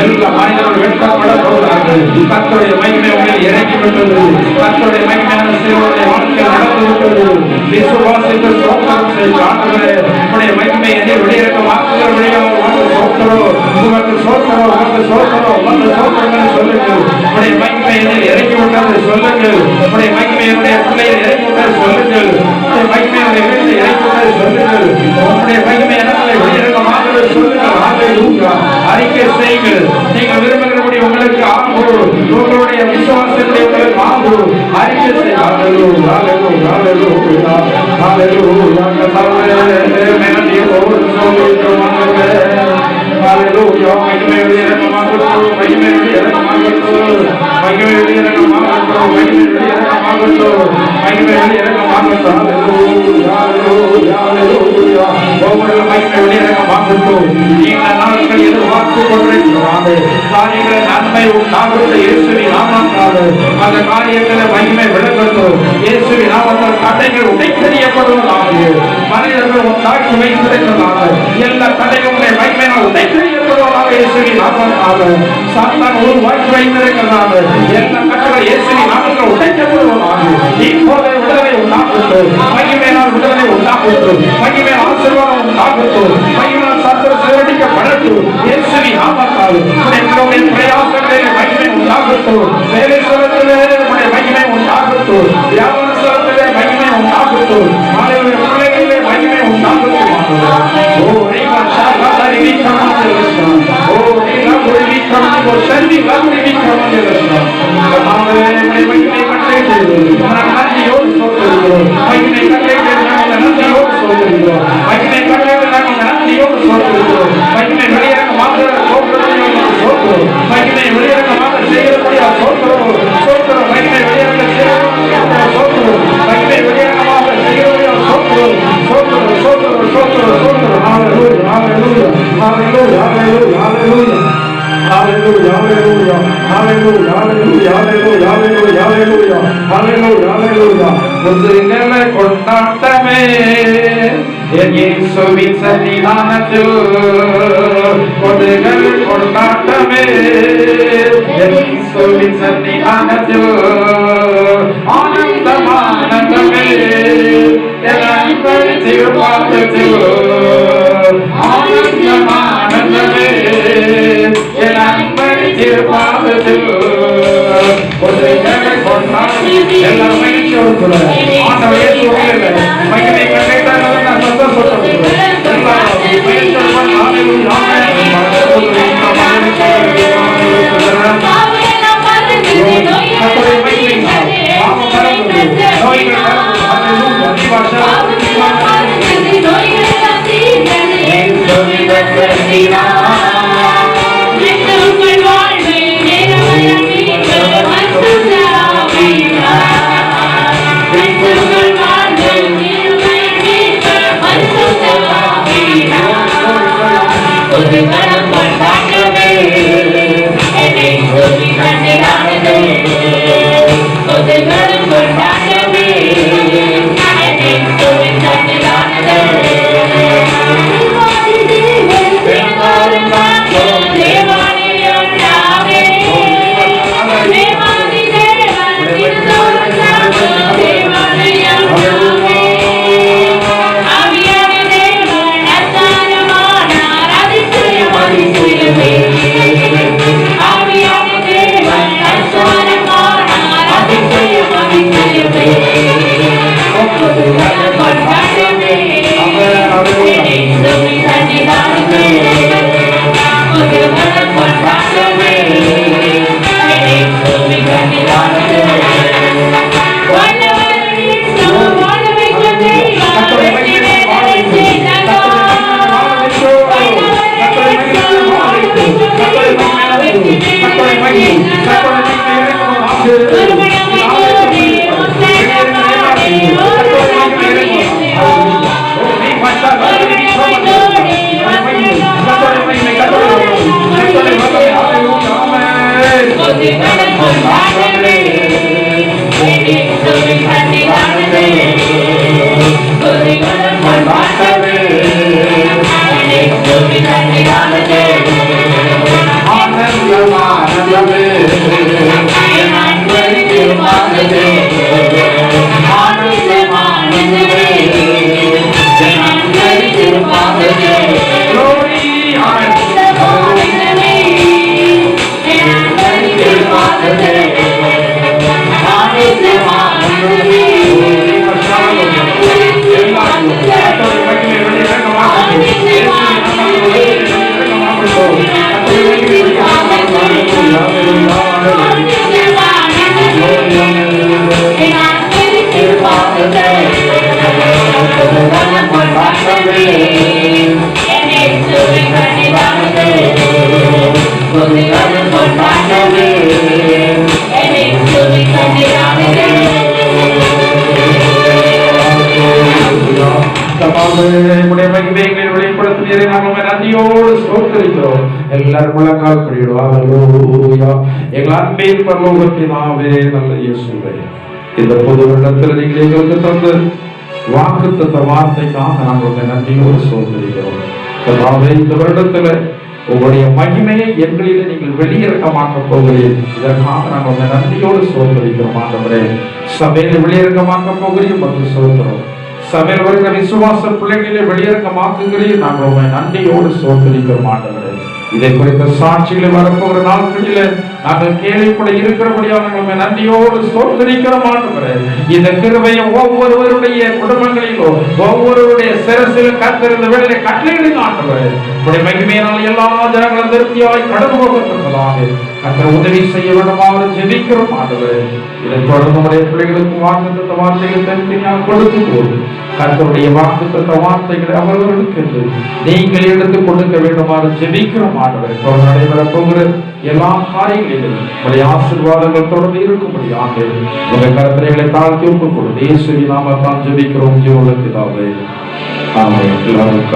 Speaker 1: எல்லா மனிதர்கள் வெட்டப்பட போகிறார்கள். கர்த்தருடைய மகிமை உங்களில் இறங்கிவிட்டது. கர்த்தருடைய மகிமையான சேவனுடைய வாழ்க்கையில் நடந்துவிட்டது. விசுவாசித்து சோத்திரம் செய்து ஆண்டவரே, உங்களுடைய மகிமை என்னை வெளியிறக்க மாற்றுகிற வழியாக உங்களுக்கு சோத்திரம், உங்களுக்கு சோத்திரம், உங்களுக்கு சோத்திரம், உங்களுக்கு சோத்திரம் என்று சொல்லுங்கள். உங்களுடைய மகிமை என்னில் இறங்கிவிட்டது சொல்லுங்கள். உங்களுடைய மகிமை என்னுடைய பிள்ளையில் இறங்கிவிட்டது சொல்லுங்கள். உங்களுடைய மகிமை என்னுடைய வீட்டில் இறங்கிவிட்டது சொல்லுங்கள். உங்களுடைய மகிமை எனக்கு வெளியிறக்க மாற்றுவது சொல்லுங்கள். ஹல்லேலூயா. அறிக்கை செய்யுங்கள். நீங்கள் விரும்புகிறபடி உங்களுக்கு ஆகும். உங்களுடைய விசுவாசத்தை உங்களுக்கு ஆகும். அறிக்கை செய்யுங்கள். ஹல்லேலூயா, ஹல்லேலூயா, ஹல்லேலூயா, ஹல்லேலூயா. கர்த்தாவே மேலதியோடு சோதிக்கிறோமே. ஹல்லேலூயா. மகிமை வெளியிறக்கமாகட்டும். மகிமை வெளியிறக்கமாகட்டும். மகிமை வெளியிறக்கமாகட்டும். மகிமை வெளியிறக்கமாகட்டும். மகிமை வெளியிறக்கமாகட்டும். ஹல்லேலூயா, ஹல்லேலூயா, ஹல்லேலூயா. ஒவ்வொரு மகிமை வெளியிறக்கமாகட்டும். நீண்ட நாட்கள் எதிர்பார்த்து கொண்டிருக்கிறாங்க காரியங்களை நன்மை உண்டாகட்டும். இயேசுவின் நாமத்தால் அந்த காரியங்களை மகிமை விளக்கட்டும். இயேசுவின் நாமத்தால் தடைகள் உடைத்தெறியப்படுவதாக மனிதர்கள் உண்டாக்கி வைத்திருக்கிறதாக எல்லா தடைகளுடைய மகிமையினால் உடைத்தெறியப்படுவதாக இயேசுவின் நாமத்தால் சாத்தான் உருவாக்கி வைத்திருக்கிறதாக எல்லா கட்டளை இயேசுவின் நாமத்தால் உடைக்கப்படுவதாக இப்போது விடுதலை உண்டாகட்டும். மகிமையினால் விடுதலை உண்டாகட்டும். மகிமையால் ஆசீர்வாதம் உண்டாகட்டும். மகிமையால் சத்துரு சிதறடிக்கப்படட்டும். இயேசுவின் நாமத்தால் எங்களுடைய பிரயாசங்களில் மகிமை உண்டாகட்டும். வேலை ஸ்தலத்திலே மகிமை உண்டாகட்டும். வியாபார ஸ்தலத்திலே மகிமை உண்டாகட்டும். மாணவர்களுடைய பிள்ளைகளிலே மகிமை உண்டாகட்டும். ஓ ரீமா ஷாலா தரிவி கமந்தேலா. ஓ ரீலா குருவி கமந்தோ சர்வி லகுருவி கமந்தேலா. மாணவர்களே மகிமை கட்டளையிடு. நான் நன்றியோடு சொல்கிறோம். மகிமை கட்டளையிடு. நான் நன்றியோடு சொல்கிறோம். மகிமை கட்டளையிடு. நான் நன்றியோடு சொல்கிறோம். மகிமை வெளியிறக்கமாக சோத்திரம். மகிமை வெளியிறக்கமாக செய்கிறபடியா சோத்திரம். சோத்திரம். மகிமை வெளியிறக்க செய்கிறபடியா சோத்திரம். மகிமை வெளியிறக்கமாக செய்கிறபடியா சோத்திரம். சோத்திரம். சோத்திரம். சோத்திரம். சோத்திரம். ஹல்லேலூயா, ஹல்லேலூயா, ஹல்லேலூயா, ஹல்லேலூயா, ஹல்லேலூயா. Hallelujah, hallelujah, hallelujah, hallelujah, hallelujah, hallelujah, hallelujah, hallelujah. முஸ்லிம்களை கொண்டாட்டமே என் இயேசுவின் சன்னிதானத்தில் கொண்டுகள் கொண்டாட்டமே என் இயேசுவின் சன்னிதானத்தில் ஆனந்தம் ஆனந்தமே என் அன்பர் திருப்பாதத்தில் ஆனந்தம் ஆனந்தமே என் அன்பர் திருப்பாதத்தில் கொண்டுகளை கொண்டாட்டமே எல்லாரும் மகிழ்ச்சியோடு ஆண்டவர் இயேசுவே மகிமை கண்டடைந்தால் நான் சந்தோஷப்படுகிறேன். எல்லாரும் மகிழ்ச்சியோடு ஹல்லேலூயா
Speaker 5: Thank you.
Speaker 2: உடைய மகிமைகளை வெளிப்படுத்தினீரே நாங்கள் நன்றியோடு ஸ்தோத்திரிக்கிறோம். எல்லாரும் முழங்கால் படிடுவோம். ஹல்லேலூயா. எங்கள் அன்பின் பரலோக பிதாவே, நல்ல இயேசுவே, இந்த புது வருடத்தில் நீங்கள் எங்களுக்கு தந்த வாக்குத்தத்த வார்த்தைக்காக நாங்கள் நன்றியோடு ஸ்தோத்திரிக்கிறோம். கர்த்தாவே, இந்த வருடத்தில் உங்களுடைய மகிமையை எங்களிலே நீங்கள் வெளியிறக்கமாக்க போகிறீர்கள். இதற்காக நாங்கள் நன்றியோடு ஸ்தோத்திரிக்கிறோம். ஆண்டவரே, சபையில வெளியிறக்கமாக்க போகிறீர்கள் மற்றும் ஸ்தோத்திரம். சபையில் வருகிற விசுவாச பிள்ளைகளிலே வெளியிறக்கமாக்குகிறீர்கள். நாங்கள் உங்களை நன்றியோடு ஸ்தோத்திரிக்கிறோம். ஆண்டவரே, இதை குறித்த சாட்சிகளை வரப்போகிற நாட்களில நாங்கள் கேள்விப்பட இருக்கிறபடியாக நாங்கள் நன்றியோடு ஸ்தோத்திரிக்கிறோம். ஆண்டவரே, இந்த கிருபையை ஒவ்வொருவருடைய குடும்பங்களிலோ ஒவ்வொருவருடைய சிரசில் கத்திருந்த வேளையிலே கட்டளையிடும். ஆண்டவரே, உடைய மகிமையினால் எல்லா ஜனங்களும் திருப்தியாய் கடந்து போகத்தக்கதாக கர்த்தர் உதவி செய்ய வேண்டுமாறு ஜெபிக்கிறோம். ஆண்டவரே, இதை தொடர்ந்து உடைய பிள்ளைகளுக்கு வாக்குத்தத்த வார்த்தைகள் தனித்தனியாக கொடுத்து போது கர்த்தருடைய வாக்குத்தத்த வார்த்தைகளை அவர்களுக்கு நீங்கள் எடுத்து கொடுக்க வேண்டுமாறு ஜெபிக்கிறோம். ஆண்டவரே, தொடர்ந்து நடைபெறப் போகிற எல்லா காரியங்களிலும் உடைய ஆசீர்வாதங்கள் தொடர்ந்து இருக்கும்படி ஆண்டவரே உங்கள் கர்த்தரைகளை தாழ்த்தி ஒப்புக் கொடுத்து இயேசுவின் நாமத்தால் ஜெபிக்கிறோம். ஜீவனுள்ள பிதாவே, ஆமென். எல்லாரும்